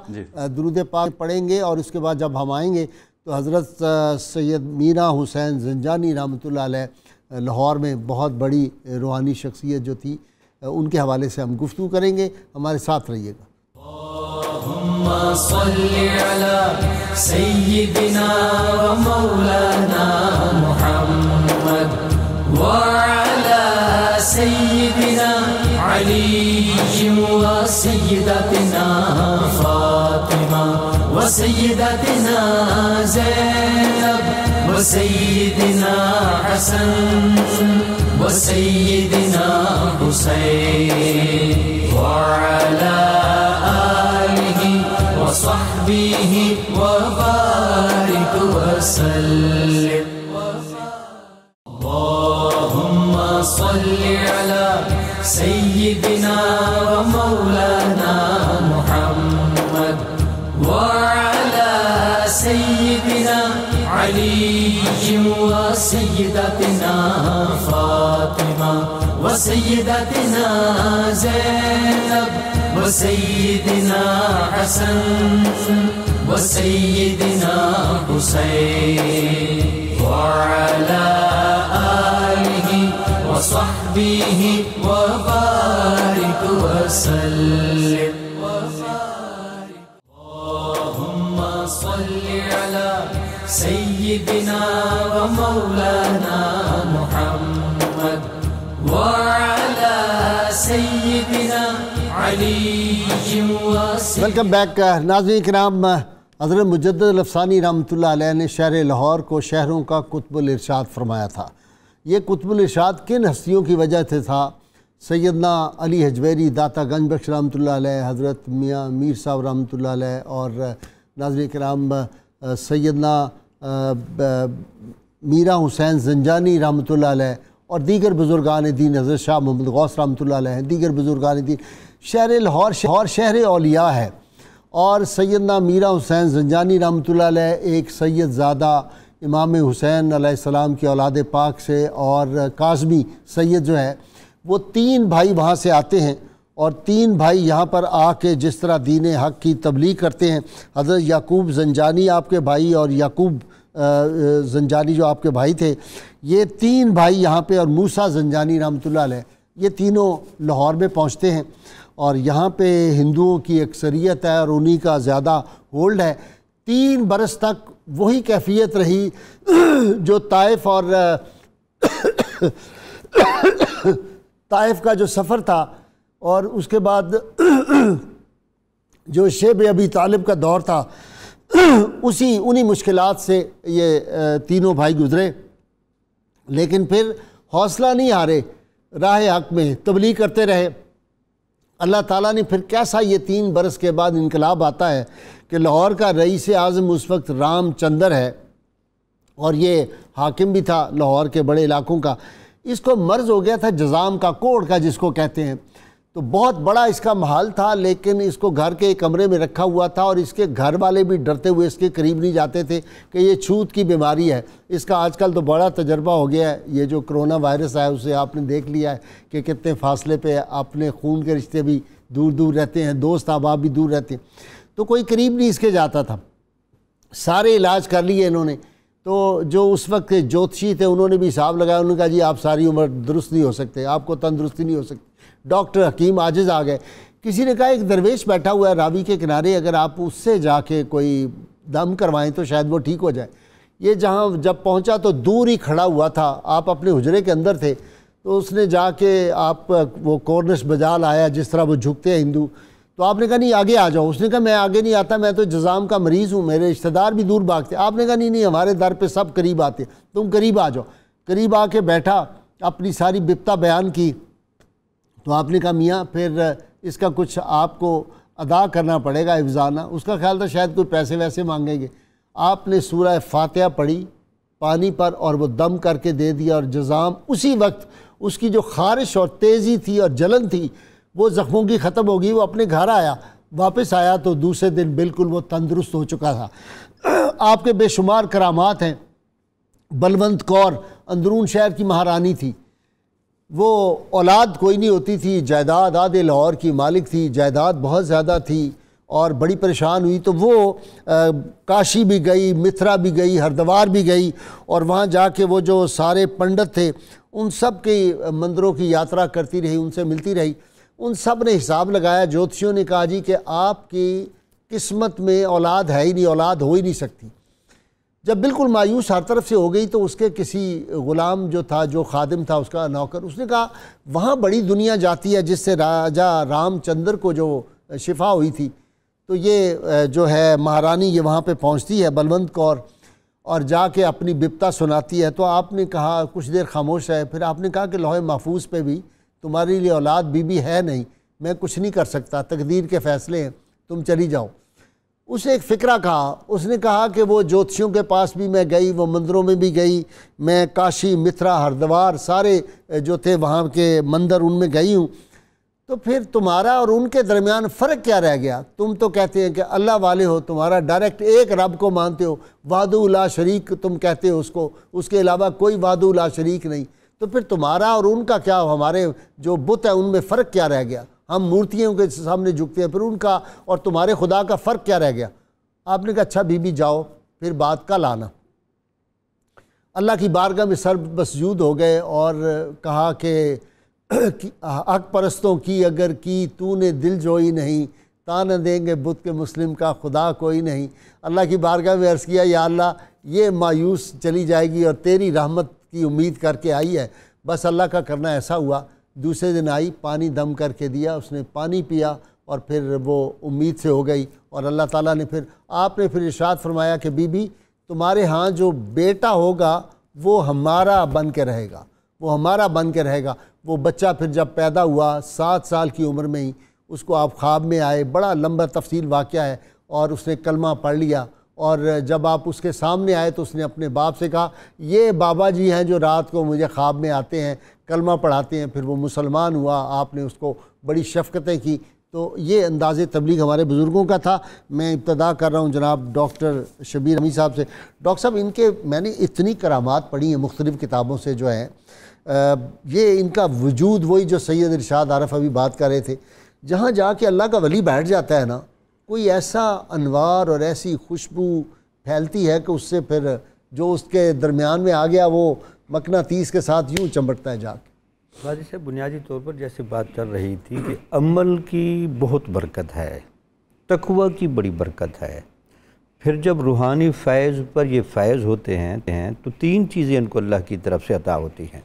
درود پاک پڑھیں گے، اور اس کے بعد جب ہم آئیں گے تو حضرت سید میرا حسین زنجانی رحمۃ اللہ علیہ لاہور میں بہت بڑی روحانی شخصیت جو تھی، ان کے حوالے سے ہم گفتگو کریں گے. ہمارے ساتھ رہیے گا. اللهم صل على سيدنا ومولانا محمد وعلى سيدنا علي وسيدتنا فاطمة وسيدتنا زينب وسيدنا حسن وسيدنا حسين وعلى وصحبه وبارك وسلم. اللهم صل على سيدنا ومولانا محمد وعلى سيدنا علي وسيدتنا فاطمة وسيدتنا زينب وسيدنا حسن وسيدنا حسين وعلى آله وصحبه وبارك وسلم. اللهم صل على سيدنا ومولانا محمد وعلى سيدنا ویلکم بیک. ناظرین کرام، حضرت مجدد الافسانی رحمۃ اللہ علیہ نے شہر لاہور کو شہروں کا قطب الارشاد فرمایا تھا. یہ قطب الارشاد کن ہستیوں کی وجہ سے تھا؟ سیدنا علی حجویری داتا گنج بخش رحمۃ اللہ علیہ، حضرت میاں میر صاحب رحمۃ اللہ علیہ، اور ناظرین کرام سیدنا میرا حسین زنجانی رحمۃ اللہ علیہ اور دیگر بزرگان دین، حضرت شاہ محمد غوث رحمۃ اللہ علیہ، دیگر بزرگان دین. شہر لاہور شہر اولیاء ہے، اور سیدنا میرا حسین زنجانی رحمۃ اللہ علیہ ایک سید زادہ امام حسین علیہ السلام کی اولاد پاک سے، اور کاظمی سید جو ہے وہ 3 بھائی وہاں سے آتے ہیں، اور 3 بھائی یہاں پر آ کے جس طرح دین حق کی تبلیغ کرتے ہیں. حضرت یعقوب زنجانی آپ کے بھائی اور یعقوب زنجانی جو آپ کے بھائی تھے، یہ 3 بھائی یہاں پہ، اور موسیٰ زنجانی رحمۃ اللہ علیہ، یہ تینوں لاہور میں پہنچتے ہیں، اور یہاں پہ ہندوؤں کی اکثریت ہے اور انہی کا زیادہ ہولڈ ہے. 3 برس تک وہی کیفیت رہی جو طائف اور طائف کا جو سفر تھا، اور اس کے بعد جو شیب ابی طالب کا دور تھا، انہی مشکلات سے یہ تینوں بھائی گزرے. لیکن پھر حوصلہ نہیں ہارے، راہ حق میں تبلیغ کرتے رہے. اللہ تعالیٰ نے پھر کیسا یہ 3 برس کے بعد انقلاب آتا ہے کہ لاہور کا رئیس اعظم اس وقت رام چندر ہے، اور یہ حاکم بھی تھا لاہور کے بڑے علاقوں کا. اس کو مرض ہو گیا تھا جزام کا، کوڑ کا جس کو کہتے ہیں. تو بہت بڑا اس کا محل تھا، لیکن اس کو گھر کے کمرے میں رکھا ہوا تھا، اور اس کے گھر والے بھی ڈرتے ہوئے اس کے قریب نہیں جاتے تھے کہ یہ چھوت کی بیماری ہے. اس کا آج کل تو بڑا تجربہ ہو گیا ہے. یہ جو کرونا وائرس ہے اسے آپ نے دیکھ لیا ہے کہ کتنے فاصلے پہ اپنے خون کے رشتے بھی دور دور رہتے ہیں، دوست احباب بھی دور رہتے ہیں. تو کوئی قریب نہیں اس کے جاتا تھا. سارے علاج کر لیے انہوں نے. تو جو اس وقت کے جوتشی تھے انہوں نے بھی حساب لگایا. انہوں نے کہا جی آپ ساری عمر درست نہیں ہو سکتے، آپ کو تندرستی نہیں ہو سکتی. ڈاکٹر حکیم عاجز آ گئے. کسی نے کہا ایک درویش بیٹھا ہوا ہے راوی کے کنارے، اگر آپ اس سے جا کے کوئی دم کروائیں تو شاید وہ ٹھیک ہو جائے. یہ جہاں جب پہنچا تو دور ہی کھڑا ہوا تھا، آپ اپنے حجرے کے اندر تھے، تو اس نے جا کے آپ وہ کورنش بجا لایا جس طرح وہ جھکتے ہیں ہندو. تو آپ نے کہا نہیں آگے آ جاؤ. اس نے کہا میں آگے نہیں آتا، میں تو جزام کا مریض ہوں، میرے رشتہ دار بھی دور بھاگتے. آپ نے کہا نہیں ہمارے در پہ سب قریب آتے، تم قریب آ جاؤ. قریب آ کے بیٹھا، اپنی ساری بپتا بیان کی. تو آپ نے کہا میاں پھر اس کا کچھ آپ کو ادا کرنا پڑے گا افزانہ. اس کا خیال تھا شاید کوئی پیسے ویسے مانگیں گے. آپ نے سورہ فاتحہ پڑھی پانی پر اور وہ دم کر کے دے دیا، اور جزام اسی وقت اس کی جو خارش اور تیزی تھی اور جلن تھی وہ زخموں کی ختم ہو گئی. وہ اپنے گھر آیا، واپس آیا تو دوسرے دن بالکل وہ تندرست ہو چکا تھا. آپ کے بے شمار کرامات ہیں. بلونت کور اندرون شہر کی مہارانی تھی. وہ اولاد کوئی نہیں ہوتی تھی، جائیداد آدھے لاہور کی مالک تھی، جائیداد بہت زیادہ تھی، اور بڑی پریشان ہوئی، تو وہ کاشی بھی گئی، متھرا بھی گئی، ہردوار بھی گئی، اور وہاں جا کے وہ جو سارے پنڈت تھے ان سب کے مندروں کی یاترا کرتی رہی، ان سے ملتی رہی۔ ان سب نے حساب لگایا، جوتشیوں نے کہا جی کہ آپ کی قسمت میں اولاد ہے ہی نہیں، اولاد ہو ہی نہیں سکتی۔ جب بالکل مایوس ہر طرف سے ہو گئی تو اس کے کسی غلام جو تھا، جو خادم تھا، اس کا نوکر، اس نے کہا وہاں بڑی دنیا جاتی ہے جس سے راجا رام چندر کو جو شفا ہوئی تھی، تو یہ جو ہے مہارانی یہ وہاں پہ پہنچتی ہے بلوند کور، اور جا کے اپنی بپتا سناتی ہے۔ تو آپ نے کہا، کچھ دیر خاموش رہے، پھر آپ نے کہا کہ لوح محفوظ پہ بھی تمہارے لیے اولاد بی ہے نہیں، میں کچھ نہیں کر سکتا، تقدیر کے فیصلے ہیں، تم چلی جاؤ۔ اسے ایک فکرہ کہا، اس نے کہا کہ وہ جوتشیوں کے پاس بھی میں گئی، وہ مندروں میں بھی گئی، میں کاشی، متھرا، ہردوار سارے جو تھے وہاں کے مندر ان میں گئی ہوں، تو پھر تمہارا اور ان کے درمیان فرق کیا رہ گیا؟ تم تو کہتے ہیں کہ اللہ والے ہو، تمہارا ڈائریکٹ ایک رب کو مانتے ہو، وحدہ لا شریک تم کہتے ہو اس کو، اس کے علاوہ کوئی وحدہ لا شریک نہیں، تو پھر تمہارا اور ان کا کیا، ہمارے جو بت ہے ان میں فرق کیا رہ گیا؟ ہم مورتیوں کے سامنے جھکتے ہیں، پھر ان کا اور تمہارے خدا کا فرق کیا رہ گیا؟ آپ نے کہا اچھا بی بی جاؤ، پھر بات کل آنا۔ اللہ کی بارگاہ میں سر مسجود ہو گئے اور کہا کہ حق پرستوں کی اگر کی تو نے دل جوئی نہیں، تا نہ دیں گے بت کے مسلم کا خدا کوئی نہیں۔ اللہ کی بارگاہ میں عرض کیا یا اللہ یہ مایوس چلی جائے گی اور تیری رحمت کی امید کر کے آئی ہے، بس اللہ کا کرنا ایسا ہوا۔ دوسرے دن آئی، پانی دم کر کے دیا، اس نے پانی پیا اور پھر وہ امید سے ہو گئی، اور اللہ تعالیٰ نے آپ نے پھر ارشاد فرمایا کہ بی بی تمہارے ہاں جو بیٹا ہوگا وہ ہمارا بن کے رہے گا، وہ ہمارا بن کے رہے گا۔ وہ بچہ پھر جب پیدا ہوا 7 سال کی عمر میں ہی اس کو آپ خواب میں آئے، بڑا لمبا تفصیل واقعہ ہے، اور اس نے کلمہ پڑھ لیا، اور جب آپ اس کے سامنے آئے تو اس نے اپنے باپ سے کہا یہ بابا جی ہیں جو رات کو مجھے خواب میں آتے ہیں، کلمہ پڑھاتے ہیں۔ پھر وہ مسلمان ہوا، آپ نے اس کو بڑی شفقتیں کی۔ تو یہ انداز تبلیغ ہمارے بزرگوں کا تھا۔ میں ابتدا کر رہا ہوں جناب ڈاکٹر شبیر احمدی صاحب سے۔ ڈاکٹر صاحب ان کے میں نے اتنی کرامات پڑھی ہیں مختلف کتابوں سے جو ہیں، یہ ان کا وجود وہی جو سید ارشاد عارف ابھی بات کر رہے تھے، جہاں جا کے اللہ کا ولی بیٹھ جاتا ہے نا، کوئی ایسا انوار اور ایسی خوشبو پھیلتی ہے کہ اس سے پھر جو اس کے درمیان میں آ گیا وہ مقناطیس کے ساتھ یوں چمٹتا ہے جا کے۔ غازی صاحب بنیادی طور پر جیسے بات چل رہی تھی کہ عمل کی بہت برکت ہے، تقوی کی بڑی برکت ہے، پھر جب روحانی فیض پر یہ فیض ہوتے ہیں تو 3 چیزیں ان کو اللہ کی طرف سے عطا ہوتی ہیں۔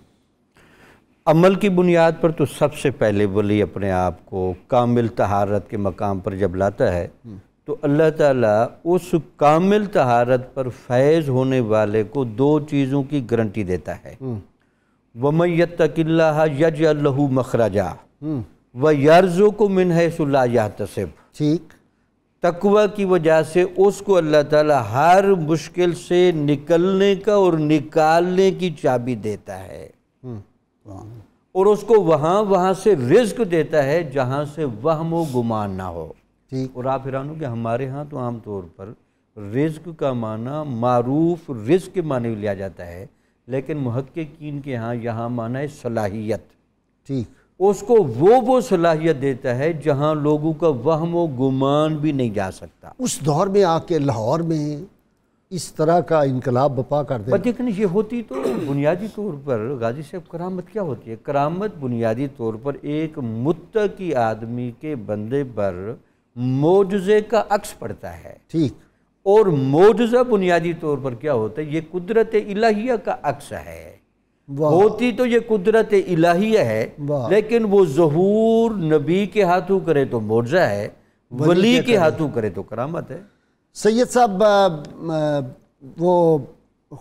عمل کی بنیاد پر تو سب سے پہلے ولی اپنے آپ کو کامل طہارت کے مقام پر جب لاتا ہے تو اللہ تعالیٰ اس کامل طہارت پر فیض ہونے والے کو 2 چیزوں کی گارنٹی دیتا ہے۔ وَمَن يَتَّقِ اللَّهَ يَجْعَل لَّهُ مَخْرَجًا وَيَرْزُقْهُ مِنْ حَيْثُ لَا يَحْتَسِبُ۔ ٹھیک، تقوی کی وجہ سے اس کو اللہ تعالیٰ ہر مشکل سے نکلنے کا اور نکالنے کی چابی دیتا ہے، اور اس کو وہاں سے رزق دیتا ہے جہاں سے وہم و گمان نہ ہو۔ ٹھیک، اور آپ حیران ہو کہ ہمارے ہاں تو عام طور پر رزق کا معنی معروف رزق کے معنی لیا جاتا ہے، لیکن محققین کے ہاں یہاں معنی ہے صلاحیت۔ ٹھیک، اس کو وہ صلاحیت دیتا ہے جہاں لوگوں کا وہم و گمان بھی نہیں جا سکتا۔ اس دور میں آ کے لاہور میں اس طرح کا انقلاب بپا کر دے۔ پر لیکن یہ ہوتی تو بنیادی طور پر غازی صاحب کرامت کیا ہوتی ہے؟ کرامت بنیادی طور پر ایک متقی آدمی کے بندے پر معجزے کا عکس پڑتا ہے، ٹھیک، اور معجزہ بنیادی طور پر کیا ہوتا ہے؟ یہ قدرت الہیہ کا عکس ہے۔ واہ، ہوتی تو یہ قدرت الہیہ ہے، واہ، لیکن وہ ظہور نبی کے ہاتھوں کرے تو معجزہ ہے، ولی کے ہاتھوں کرے تو کرامت ہے۔ سید صاحب وہ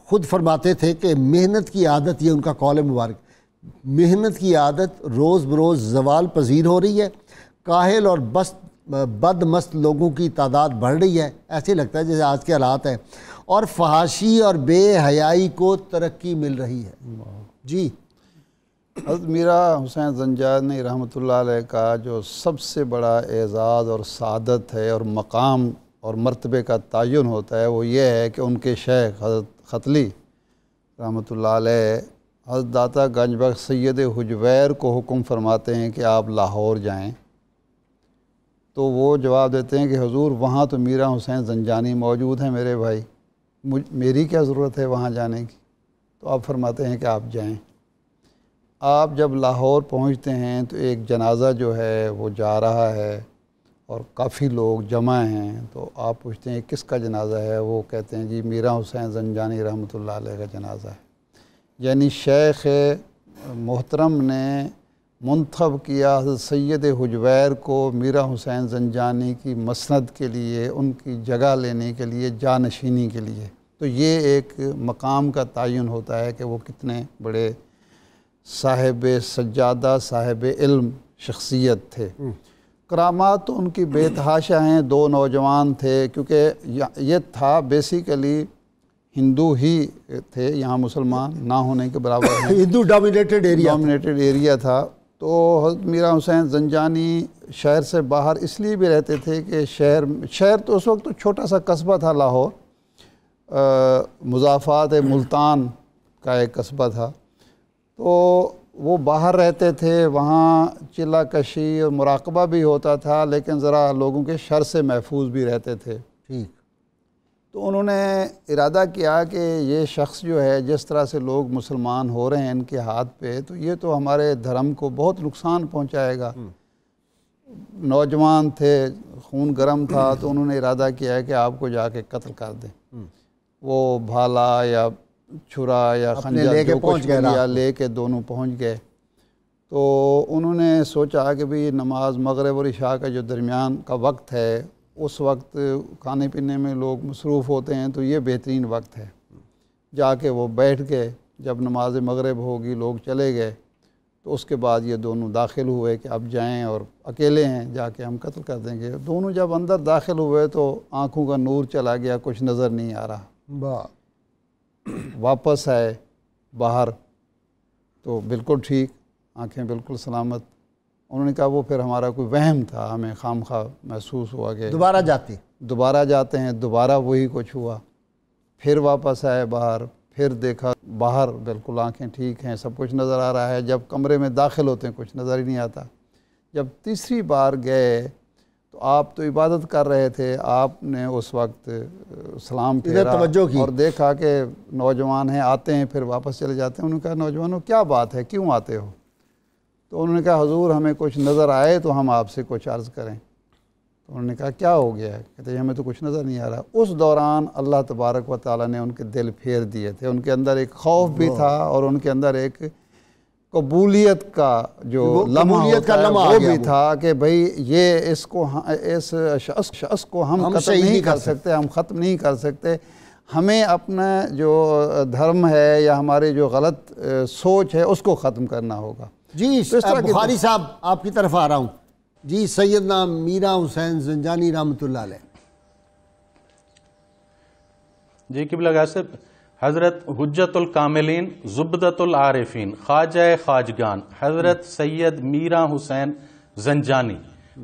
خود فرماتے تھے کہ محنت کی عادت، یہ ان کا قول مبارک، محنت کی عادت روز بروز زوال پذیر ہو رہی ہے، کاہل اور بد مست لوگوں کی تعداد بڑھ رہی ہے، ایسے لگتا ہے جیسے آج کے حالات ہیں، اور فحاشی اور بے حیائی کو ترقی مل رہی ہے۔ جی، حضرت میرا حسین زنجانی رحمۃ اللہ علیہ کا جو سب سے بڑا اعزاز اور سعادت ہے اور مقام اور مرتبے کا تعین ہوتا ہے وہ یہ ہے کہ ان کے شیخ حضرت ختلی رحمۃ اللہ علیہ حضرت داتا گنج بخش سید حجویر کو حکم فرماتے ہیں کہ آپ لاہور جائیں، تو وہ جواب دیتے ہیں کہ حضور وہاں تو میرا حسین زنجانی موجود ہیں میرے بھائی، میری کیا ضرورت ہے وہاں جانے کی؟ تو آپ فرماتے ہیں کہ آپ جائیں۔ آپ جب لاہور پہنچتے ہیں تو ایک جنازہ جو ہے وہ جا رہا ہے اور کافی لوگ جمع ہیں، تو آپ پوچھتے ہیں کس کا جنازہ ہے؟ وہ کہتے ہیں جی میرا حسین زنجانی رحمۃ اللہ علیہ کا جنازہ ہے۔ یعنی شیخ محترم نے منتخب کیا حضرت سید حجویر کو میرا حسین زنجانی کی مسند کے لیے، ان کی جگہ لینے کے لیے، جانشینی کے لیے۔ تو یہ ایک مقام کا تعین ہوتا ہے کہ وہ کتنے بڑے صاحب سجادہ، صاحب علم شخصیت تھے۔ کرامات تو ان کی بے تحاشا ہیں۔ دو نوجوان تھے، کیونکہ یہ تھا بیسیکلی ہندو ہی تھے، یہاں مسلمان نہ ہونے کے برابر ہیں، ہندو ڈومینیٹڈ ایریا تھا۔ تو حضرت میرا حسین زنجانی شہر سے باہر اس لیے بھی رہتے تھے کہ شہر تو اس وقت تو چھوٹا سا قصبہ تھا لاہور، مضافات ملتان کا ایک قصبہ تھا، تو وہ باہر رہتے تھے، وہاں چلہ کشی اور مراقبہ بھی ہوتا تھا، لیکن ذرا لوگوں کے شر سے محفوظ بھی رہتے تھے۔ ٹھیک۔ تو انہوں نے ارادہ کیا کہ یہ شخص جو ہے، جس طرح سے لوگ مسلمان ہو رہے ہیں ان کے ہاتھ پہ، تو یہ تو ہمارے دھرم کو بہت نقصان پہنچائے گا۔ نوجوان تھے، خون گرم تھا، تو انہوں نے ارادہ کیا کہ آپ کو جا کے قتل کر دیں۔ وہ بھالا یا چھرا یا خنجر لے کے جو پہنچ کچھ گئے، لیا، لے کے دونوں پہنچ گئے۔ تو انہوں نے سوچا کہ بھی نماز مغرب اور عشاء کا جو درمیان کا وقت ہے، اس وقت کھانے پینے میں لوگ مصروف ہوتے ہیں، تو یہ بہترین وقت ہے۔ جا کے وہ بیٹھ گئے، جب نماز مغرب ہوگی لوگ چلے گئے، تو اس کے بعد یہ دونوں داخل ہوئے کہ اب جائیں اور اکیلے ہیں، جا کے ہم قتل کر دیں گے۔ دونوں جب اندر داخل ہوئے تو آنکھوں کا نور چلا گیا، کچھ نظر نہیں آ رہا۔ واپس آئے باہر تو بالکل ٹھیک، آنکھیں بالکل سلامت۔ انہوں نے کہا وہ پھر ہمارا کوئی وہم تھا، ہمیں خام خواہ محسوس ہوا کہ دوبارہ جاتے ہیں، دوبارہ وہی کچھ ہوا۔ پھر واپس آئے باہر، پھر دیکھا باہر بالکل آنکھیں ٹھیک ہیں، سب کچھ نظر آ رہا ہے۔ جب کمرے میں داخل ہوتے ہیں کچھ نظر ہی نہیں آتا۔ جب تیسری بار گئے تو آپ تو عبادت کر رہے تھے، آپ نے اس وقت سلام پھیرا اور دیکھا کہ نوجوان ہیں، آتے ہیں پھر واپس چلے جاتے ہیں۔ انہوں نے کہا نوجوانوں کیا بات ہے، کیوں آتے ہو؟ تو انہوں نے کہا حضور ہمیں کچھ نظر آئے تو ہم آپ سے کچھ عرض کریں۔ تو انہوں نے کہا کیا ہو گیا ہے؟ کہتے ہیں ہمیں تو کچھ نظر نہیں آ رہا۔ اس دوران اللہ تبارک و تعالیٰ نے ان کے دل پھیر دیے تھے، ان کے اندر ایک خوف بھی تھا اور ان کے اندر ایک قبولیت کا جو لمحہ ہوتا ہے وہ بھی تھا کہ بھئی یہ اس شخص کو ہم ختم نہیں کر سکتے، ہم ختم نہیں کر سکتے، ہمیں اپنا جو دھرم ہے یا ہمارے جو غلط سوچ ہے اس کو ختم کرنا ہوگا۔ جی بخاری صاحب آپ کی طرف آ رہا ہوں۔ جی سیدنا میرا حسین زنجانی رحمۃ اللہ علیہ۔ جی قبلہ گاہ حضرت حجت الکاملین زبدۃ العارفین خواجہ خواجگان حضرت سید میرا حسین زنجانی،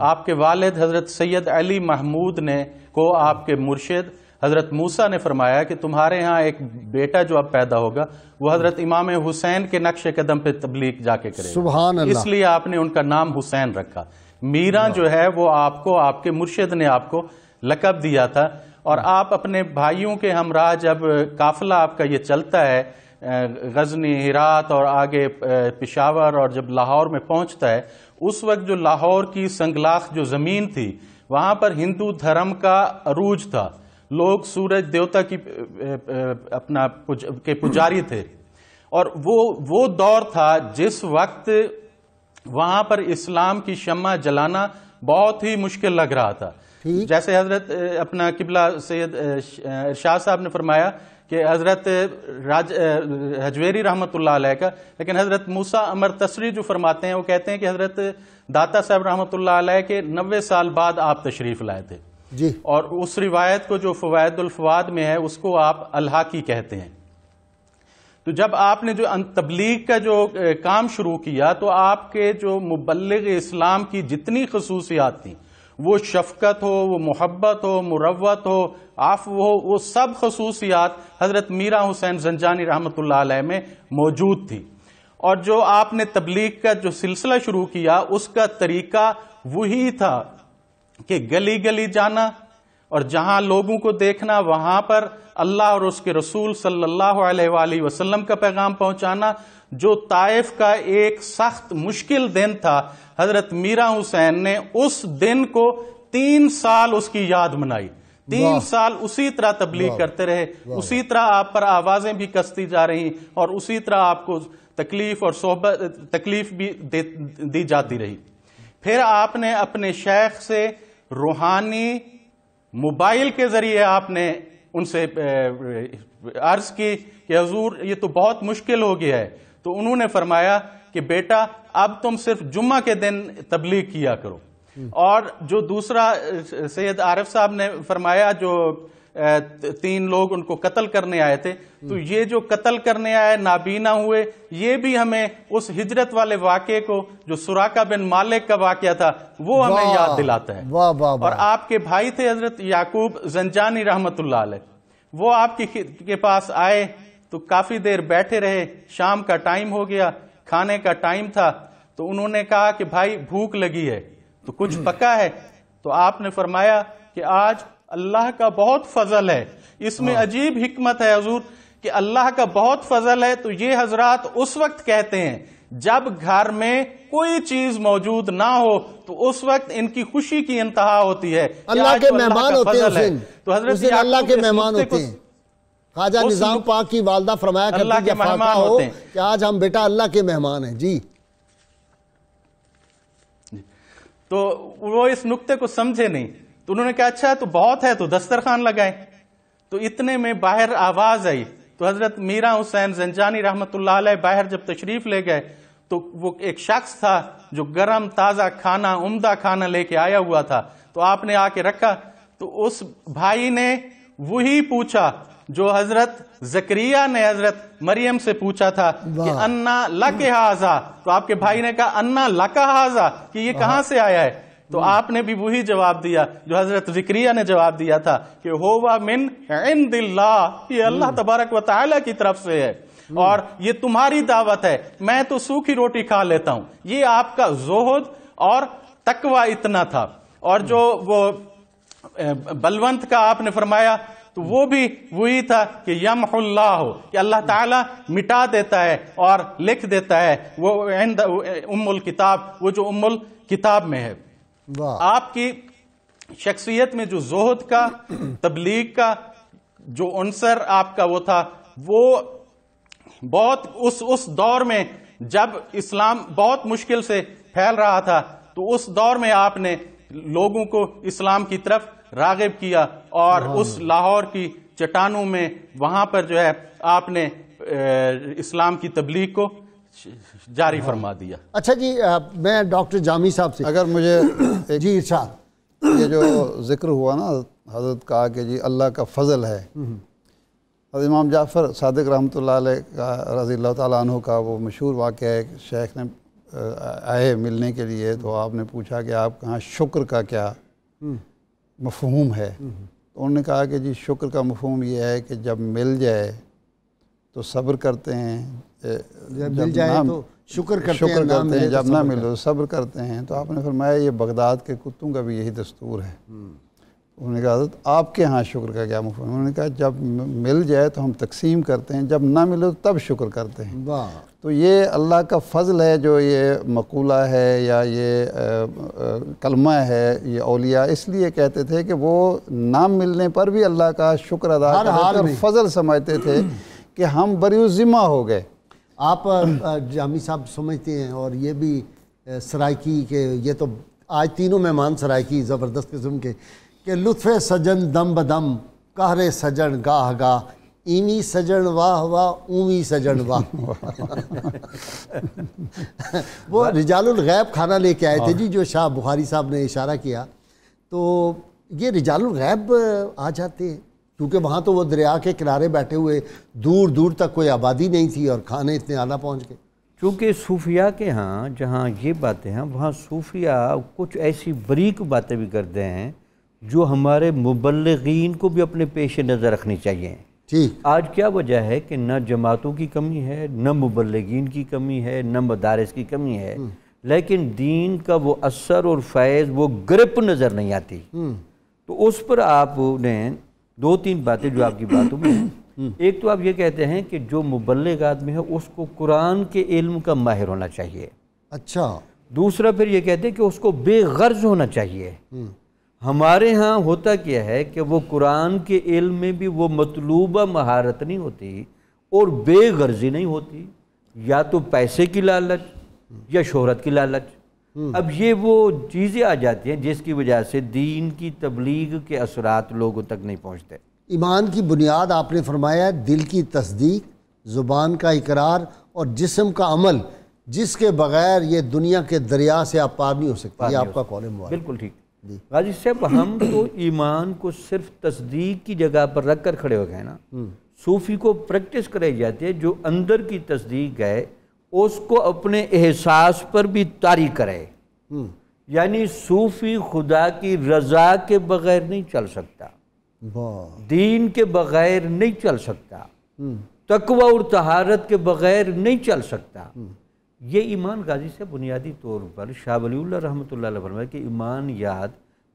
آپ کے والد حضرت سید علی محمود نے کو آپ کے مرشد حضرت موسیٰ نے فرمایا کہ تمہارے ہاں ایک بیٹا جو اب پیدا ہوگا وہ حضرت امام حسین کے نقش قدم پہ تبلیغ جا کے کرے گا، سبحان اللہ، اس لیے آپ نے ان کا نام حسین رکھا۔ میرا جو ہے وہ آپ کو آپ کے مرشد نے آپ کو لقب دیا تھا، اور آپ اپنے بھائیوں کے ہمراہ جب قافلہ آپ کا یہ چلتا ہے غزنی، ہرات اور آگے پشاور، اور جب لاہور میں پہنچتا ہے، اس وقت جو لاہور کی سنگلاخ جو زمین تھی وہاں پر ہندو دھرم کا عروج تھا، لوگ سورج دیوتا کی اپنا کے پجاری تھے، اور وہ دور تھا جس وقت وہاں پر اسلام کی شمع جلانا بہت ہی مشکل لگ رہا تھا۔ جیسے حضرت اپنا قبلہ سید ارشاد صاحب نے فرمایا کہ حضرت حجویری رحمۃ اللہ علیہ کا، لیکن حضرت موسیٰ امر تصری جو فرماتے ہیں وہ کہتے ہیں کہ حضرت داتا صاحب رحمۃ اللہ علیہ کے 90 سال بعد آپ تشریف لائے تھے، جی، اور اس روایت کو جو فوائد الفواد میں ہے اس کو آپ الحاقی کہتے ہیں۔ تو جب آپ نے جو تبلیغ کا جو کام شروع کیا تو آپ کے جو مبلغ اسلام کی جتنی خصوصیات تھیں، وہ شفقت ہو، وہ محبت ہو، مروت ہو، عفو ہو، وہ سب خصوصیات حضرت میرا حسین زنجانی رحمۃ اللہ علیہ میں موجود تھی۔ اور جو آپ نے تبلیغ کا جو سلسلہ شروع کیا اس کا طریقہ وہی تھا، کہ گلی گلی جانا اور جہاں لوگوں کو دیکھنا وہاں پر اللہ اور اس کے رسول صلی اللہ علیہ وآلہ وسلم کا پیغام پہنچانا. جو طائف کا ایک سخت مشکل دن تھا، حضرت میرا حسین نے اس دن کو 3 سال اس کی یاد منائی. 3 سال اسی طرح تبلیغ کرتے رہے، اسی طرح آپ پر آوازیں بھی کستی جا رہی اور اسی طرح آپ کو تکلیف اور تکلیف بھی دی جاتی رہی. پھر آپ نے اپنے شیخ سے روحانی موبائل کے ذریعے آپ نے ان سے عرض کی کہ حضور یہ تو بہت مشکل ہو گیا ہے. تو انہوں نے فرمایا کہ بیٹا اب تم صرف جمعہ کے دن تبلیغ کیا کرو. اور جو دوسرا سید عارف صاحب نے فرمایا جو 3 لوگ ان کو قتل کرنے آئے تھے، تو یہ جو قتل کرنے آئے نابینا ہوئے، یہ بھی ہمیں اس ہجرت والے واقعے کو جو سراقہ بن مالک کا واقعہ تھا وہ ہمیں یاد دلاتا ہے. اور آپ کے بھائی تھے حضرت یعقوب زنجانی رحمت اللہ علیہ، وہ آپ کے پاس آئے تو کافی دیر بیٹھے رہے. شام کا ٹائم ہو گیا، کھانے کا ٹائم تھا، تو انہوں نے کہا کہ بھائی بھوک لگی ہے تو کچھ پکا ہے؟ تو آپ نے فرمایا کہ آج اللہ کا بہت فضل ہے. اس میں عجیب حکمت ہے حضور کہ اللہ کا بہت فضل ہے. تو یہ حضرات اس وقت کہتے ہیں جب گھر میں کوئی چیز موجود نہ ہو تو اس وقت ان کی خوشی کی انتہا ہوتی ہے. اللہ کے مہمان ہوتے ہیں، تو حضرت اللہ کے مہمان ہوتے ہیں. خواجہ نظام پاک کی والدہ فرمایا کرتی جب فاقہ ہو کہ آج ہم بیٹا اللہ کے مہمان ہیں. جی تو وہ اس نقطے کو سمجھے نہیں، تو انہوں نے کہا اچھا تو بہت ہے تو دسترخوان لگائیں. تو اتنے میں باہر آواز آئی، تو حضرت میرا حسین زنجانی رحمت اللہ علیہ باہر جب تشریف لے گئے تو وہ ایک شخص تھا جو گرم تازہ کھانا، عمدہ کھانا لے کے آیا ہوا تھا. تو آپ نے آ کے رکھا. تو اس بھائی نے وہی پوچھا جو حضرت زکریا نے حضرت مریم سے پوچھا تھا کہ انا لک ھذا. تو آپ کے بھائی نے کہا انا لک ھذا، کہ یہ کہاں سے آیا ہے؟ تو آپ نے بھی وہی جواب دیا جو حضرت زکریا نے جواب دیا تھا کہ ہوا من عند اللہ، یہ اللہ تبارک و تعالی کی طرف سے ہے اور یہ تمہاری دعوت ہے. میں تو سوکھی روٹی کھا لیتا ہوں. یہ آپ کا زہد اور تقوی اتنا تھا. اور جو وہ بلونت کا آپ نے فرمایا تو وہ بھی وہی تھا کہ یمحو اللہ، کہ اللہ تعالیٰ مٹا دیتا ہے اور لکھ دیتا ہے. وہ عند ام الکتاب، وہ جو ام الکتاب میں ہے. آپ کی شخصیت میں جو زہد کا، تبلیغ کا جو عنصر آپ کا وہ تھا، وہ بہت اس دور میں جب اسلام بہت مشکل سے پھیل رہا تھا، تو اس دور میں آپ نے لوگوں کو اسلام کی طرف راغب کیا اور اس لاہور کی چٹانوں میں وہاں پر جو ہے آپ نے اسلام کی تبلیغ کو جاری فرما دیا. اچھا جی، میں ڈاکٹر جامی صاحب سے اگر مجھے جی ارشاد، یہ جو ذکر ہوا نا حضرت کہا کہ جی اللہ کا فضل ہے، حضرت امام جعفر صادق رحمۃ اللہ علیہ کا رضی اللہ تعالیٰ عنہ کا وہ مشہور واقعہ ہے کہ شیخ نے آئے ملنے کے لیے تو آپ نے پوچھا کہ آپ کہاں شکر کا کیا مفہوم ہے؟ تو انہوں نے کہا کہ جی شکر کا مفہوم یہ ہے کہ جب مل جائے تو صبر کرتے ہیں، جب مل جائے تو شکر کرتے ہیں، جب نہ ملے تو صبر کرتے ہیں. تو آپ نے فرمایا یہ بغداد کے کتوں کا بھی یہی دستور ہے. انہوں نے کہا حضرت آپ کے ہاں شکر کا کیا مفہوم؟ انہوں نے کہا جب مل جائے تو ہم تقسیم کرتے ہیں، جب نہ ملے تو تب شکر کرتے ہیں. تو یہ اللہ کا فضل ہے جو یہ مقولہ ہے یا یہ کلمہ ہے، یہ اولیاء اس لیے کہتے تھے کہ وہ نہ ملنے پر بھی اللہ کا شکر ادا کرتے تھے اور فضل سمجھتے تھے کہ ہم بری ذمہ ہو گئے. آپ جامی صاحب سمجھتے ہیں، اور یہ بھی سرائکی کہ یہ تو آج تینوں مہمان سرائکی زبردست قسم کے کہ لطف سجن دم بدم قہر سجن گاہ گاہ ایویں سجن واہ واہ اویں سجن واہ. وہ رجال الغیب کھانا لے کے آئے تھے جی، جو شاہ بخاری صاحب نے اشارہ کیا. تو یہ رجال الغیب آ جاتے ہیں کیونکہ وہاں تو وہ دریا کے کنارے بیٹھے ہوئے، دور دور تک کوئی آبادی نہیں تھی اور کھانے اتنے اعلیٰ پہنچ گئے. چونکہ صوفیاء کے ہاں جہاں یہ باتیں ہیں وہاں صوفیاء کچھ ایسی باریک باتیں بھی کرتے ہیں جو ہمارے مبلغین کو بھی اپنے پیش نظر رکھنی چاہیے. آج کیا وجہ ہے کہ نہ جماعتوں کی کمی ہے، نہ مبلغین کی کمی ہے، نہ مدارس کی کمی ہے، لیکن دین کا وہ اثر اور فیض، وہ گرپ نظر نہیں آتی۔ تو اس پر آپ نے 2-3 باتیں جو آپ کی باتوں میں ہیں، ایک تو آپ یہ کہتے ہیں کہ جو مبلغ آدمی ہے اس کو قرآن کے علم کا ماہر ہونا چاہیے۔ اچھا۔ دوسرا پھر یہ کہتے ہیں کہ اس کو بے غرض ہونا چاہیے۔ ہمارے ہاں ہوتا کیا ہے کہ وہ قرآن کے علم میں بھی وہ مطلوبہ مہارت نہیں ہوتی اور بے غرضی نہیں ہوتی، یا تو پیسے کی لالچ یا شہرت کی لالچ۔ اب یہ وہ چیزیں آ جاتی ہیں جس کی وجہ سے دین کی تبلیغ کے اثرات لوگوں تک نہیں پہنچتے۔ ایمان کی بنیاد آپ نے فرمایا دل کی تصدیق، زبان کا اقرار اور جسم کا عمل، جس کے بغیر یہ دنیا کے دریا سے آپ پار نہیں ہو سکتے۔ یہ آپ کا قول مبارک۔ بالکل ٹھیک۔ غازی صاحب، ہم تو ایمان کو صرف تصدیق کی جگہ پر رکھ کر کھڑے ہو گئے نا۔ صوفی کو پریکٹس کرائی جاتی ہے، جو اندر کی تصدیق ہے اس کو اپنے احساس پر بھی طاری کرے۔ یعنی صوفی خدا کی رضا کے بغیر نہیں چل سکتا، دین کے بغیر نہیں چل سکتا، تقوی اور طہارت کے بغیر نہیں چل سکتا۔ یہ ایمان غازی سے بنیادی طور پر شاہ ولی اللہ رحمۃ اللہ علیہ فرمایا کہ ایمان یاد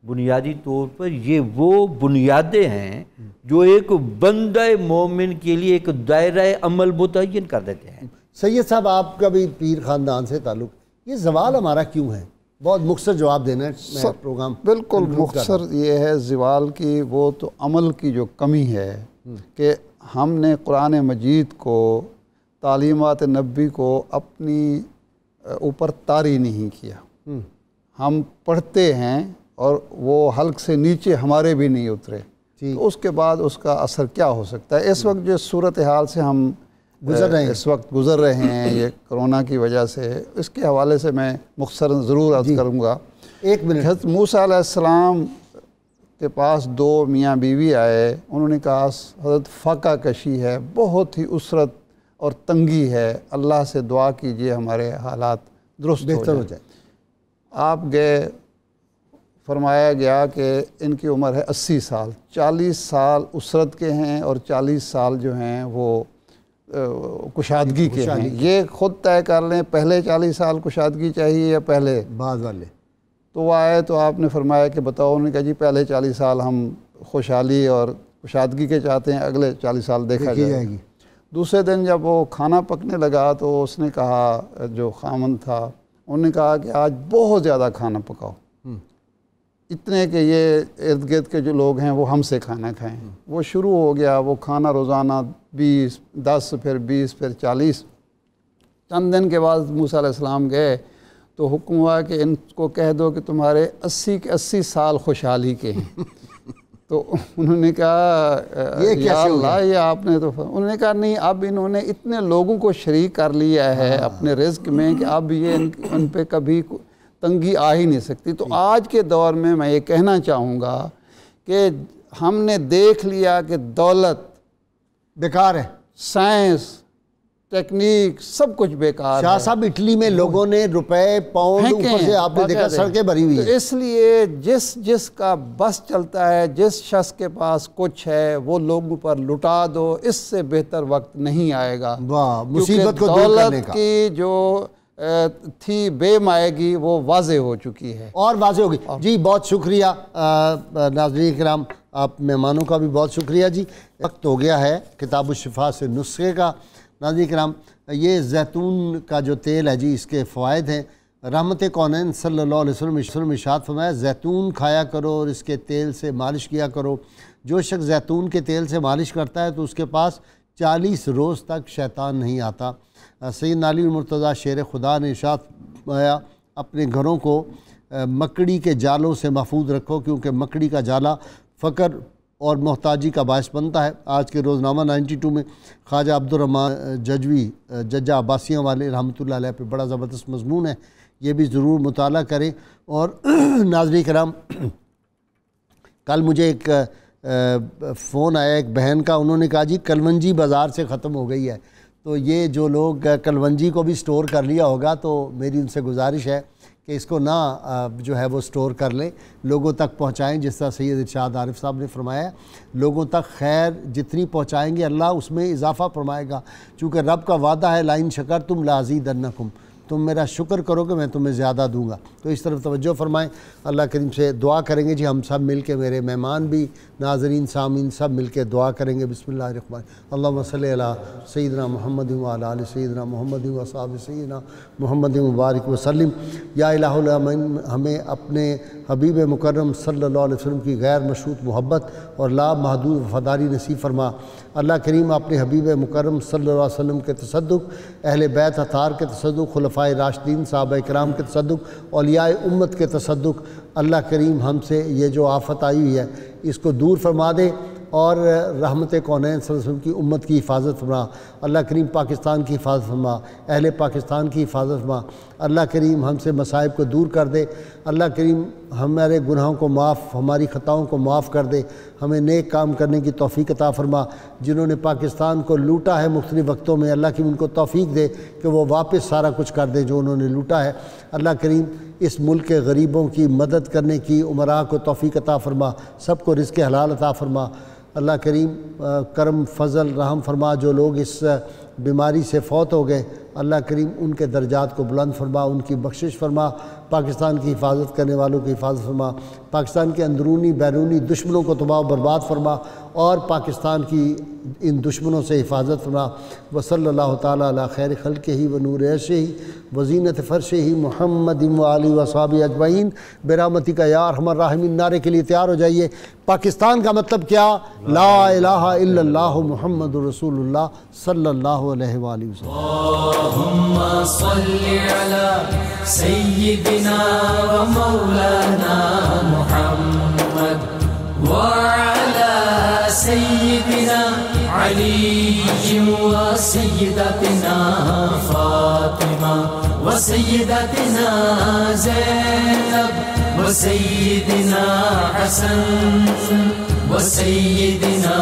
بنیادی طور پر یہ وہ بنیادیں ہیں جو ایک بندہ مومن کے لیے ایک دائرہ عمل متعین کر دیتے ہیں۔ سید صاحب، آپ کا بھی پیر خاندان سے تعلق، یہ زوال ہمارا کیوں ہے؟ بہت مختصر جواب دینا ہے، میں پروگرام بالکل مختصر یہ ہے زوال کی، وہ تو عمل کی جو کمی ہے کہ ہم نے قرآن مجید کو، تعلیمات نبی کو اپنی اوپر طاری نہیں کیا۔ ہم پڑھتے ہیں اور وہ حلق سے نیچے ہمارے بھی نہیں اترے، تو اس کے بعد اس کا اثر کیا ہو سکتا ہے؟ اس وقت جو صورتحال سے ہم اس وقت گزر رہے ہیں، یہ کرونا کی وجہ سے، اس کے حوالے سے میں مختصر ضرور عرض کروں گا۔ 1 منٹ۔ حضرت موسیٰ علیہ السلام کے پاس 2 میاں بیوی آئے، انہوں نے کہا حضرت فاقہ کشی ہے، بہت ہی اسرت اور تنگی ہے، اللہ سے دعا کیجئے ہمارے حالات درست ہو جائے۔ آپ گئے، فرمایا گیا کہ ان کی عمر ہے 80 سال، 40 سال اسرت کے ہیں اور 40 سال جو ہیں وہ کشادگی کے ہیں۔ یہ خود طے کر لیں پہلے 40 سال کشادگی چاہیے یا پہلے بعد والے۔ تو وہ آئے تو آپ نے فرمایا کہ بتاؤ، انہوں نے کہا جی پہلے 40 سال ہم خوشحالی اور کشادگی کے چاہتے ہیں، اگلے 40 سال دیکھا جائے گی۔ دوسرے دن جب وہ کھانا پکنے لگا تو اس نے کہا، جو خامن تھا انہوں نے کہا کہ آج بہت زیادہ کھانا پکاؤ، اتنے کہ یہ ارد گرد کے جو لوگ ہیں وہ ہم سے کھانا کھائیں۔ وہ شروع ہو گیا، وہ کھانا روزانہ 20، 10، پھر 20، پھر 40۔ چند دن کے بعد موسیٰ علیہ السلام گئے تو حکم ہوا کہ ان کو کہہ دو کہ تمہارے 80 کے 80 سال خوشحالی کے ہیں۔ تو انہوں نے کہا یا اللہ، یہ آپ نے تو، انہوں نے کہا نہیں، اب انہوں نے اتنے لوگوں کو شریک کر لیا ہے اپنے رزق میں کہ اب یہ ان پہ کبھی تنگی آ ہی نہیں سکتی۔ تو آج کے دور میں میں یہ کہنا چاہوں گا کہ ہم نے دیکھ لیا کہ دولت بیکار ہے، سائنس، ٹیکنیک، سب کچھ بیکار ہے۔ شاہ صاحب، اٹلی میں لوگوں نے روپے پاؤنڈ اوپر سے آپ نے دیکھا سڑکیں بھری ہوئی ہیں۔ تو اس لیے جس کا بس چلتا ہے، جس شخص کے پاس کچھ ہے، وہ لوگوں پر لٹا دو، اس سے بہتر وقت نہیں آئے گا۔ واہ، مصیبت کو دور کرنے کا۔ دولت کی جو تھی بے مائگی وہ واضح ہو چکی ہے اور واضح ہوگی۔ جی بہت شکریہ ناظرین کرام، آپ مہمانوں کا بھی بہت شکریہ۔ جی وقت ہو گیا ہے کتاب الشفا سے نسخے کا۔ ناظرین کرام، یہ زیتون کا جو تیل ہے جی، اس کے فوائد ہیں۔ رحمت کونین صلی اللہ علیہ وسلم ارشاد فرمایا، زیتون کھایا کرو اور اس کے تیل سے مالش کیا کرو۔ جو شخص زیتون کے تیل سے مالش کرتا ہے تو اس کے پاس 40 روز تک شیطان نہیں آتا۔ سیدنا علی المرتضیٰ شیر خدا نے ارشاد فرمایا، اپنے گھروں کو مکڑی کے جالوں سے محفوظ رکھو، کیونکہ مکڑی کا جالا فقر اور محتاجی کا باعث بنتا ہے۔ آج کے روزنامہ 92 میں خواجہ عبدالرحمن ججوی ججہ عباسیوں والے رحمۃ اللہ علیہ پہ بڑا زبردست مضمون ہے، یہ بھی ضرور مطالعہ کریں۔ اور ناظرین کرام، کل مجھے ایک فون آیا ایک بہن کا، انہوں نے کہا جی کلونجی بازار سے ختم ہو گئی ہے۔ تو یہ جو لوگ کلونجی کو بھی سٹور کر لیا ہوگا تو میری ان سے گزارش ہے کہ اس کو نہ جو ہے وہ سٹور کر لیں، لوگوں تک پہنچائیں، جس طرح سید ارشاد عارف صاحب نے فرمایا، لوگوں تک خیر جتنی پہنچائیں گے اللہ اس میں اضافہ فرمائے گا، چونکہ رب کا وعدہ ہے لئن شکرتم لازیدنکم، تم میرا شکر کرو کہ میں تمہیں زیادہ دوں گا۔ تو اس طرف توجہ فرمائیں، اللہ کریم سے دعا کریں گے جی، ہم سب مل کے، میرے مہمان بھی، ناظرین سامعین سب مل کے دعا کریں گے۔ بسم اللہ الرحمن اللہم صلی علی سیدنا محمد وعلی آل سیدنا محمد وصحبہ سیدنا محمد مبارک وسلم۔ یا الہ العالمین، ہمیں اپنے حبیب مکرم صلی اللہ علیہ وسلم کی غیر مشروط محبت اور لا محدود وفاداری نصیب فرما۔ اللہ کریم اپنے حبیب مکرم صلی اللہ علیہ وسلم کے تصدق، اہل بیت اطہار کے تصدق، خلفائے راشدین صحابہ کرام کے تصدق، اولیاء امت کے تصدق، اللہ کریم ہم سے یہ جو آفت آئی ہوئی ہے اس کو دور فرما دے اور رحمت کونین صلی اللہ علیہ وسلم کی امت کی حفاظت فرما۔ اللہ کریم پاکستان کی حفاظت فرما، اہل پاکستان کی حفاظت فرما۔ اللہ کریم ہم سے مصائب کو دور کر دے۔ اللہ کریم ہمارے گناہوں کو معاف، ہماری خطاؤں کو معاف کر دے، ہمیں نیک کام کرنے کی توفیق عطا فرما۔ جنہوں نے پاکستان کو لوٹا ہے مختلف وقتوں میں، اللہ کریم ان کو توفیق دے کہ وہ واپس سارا کچھ کر دے جو انہوں نے لوٹا ہے۔ اللہ کریم اس ملک کے غریبوں کی مدد کرنے کی امراء کو توفیق عطا فرما، سب کو رزق حلال عطا فرما۔ اللہ کریم کرم فضل رحم فرما، جو لوگ اس بیماری سے فوت ہو گئے اللہ کریم ان کے درجات کو بلند فرما، ان کی بخشش فرما، پاکستان کی حفاظت کرنے والوں کی حفاظت فرما، پاکستان کے اندرونی بیرونی دشمنوں کو تباہ و برباد فرما اور پاکستان کی ان دشمنوں سے حفاظت فرما۔ وصلی اللہ تعالیٰ علی خیر خلقہ و نور عرشہ و زینت فرشہ محمد و آلہ و صحابہ اجمعین برحمتک یا ارحم الراحمین۔ نعرے کے لیے تیار ہو جائیے۔ پاکستان کا مطلب کیا؟ لا الہ الا اللہ محمد رسول اللہ صلی اللہ علیہ وآلہ وسلم۔ اللہم صلی علی سیدنا و مولانا محمد وعلی سیدنا علی و سیدتنا فاطمہ و سیدتنا زینب و سیدنا حسن و سیدنا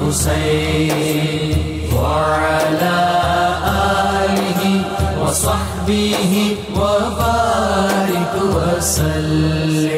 حسین وعلی آلہ وصحبہ وبارک وسلم۔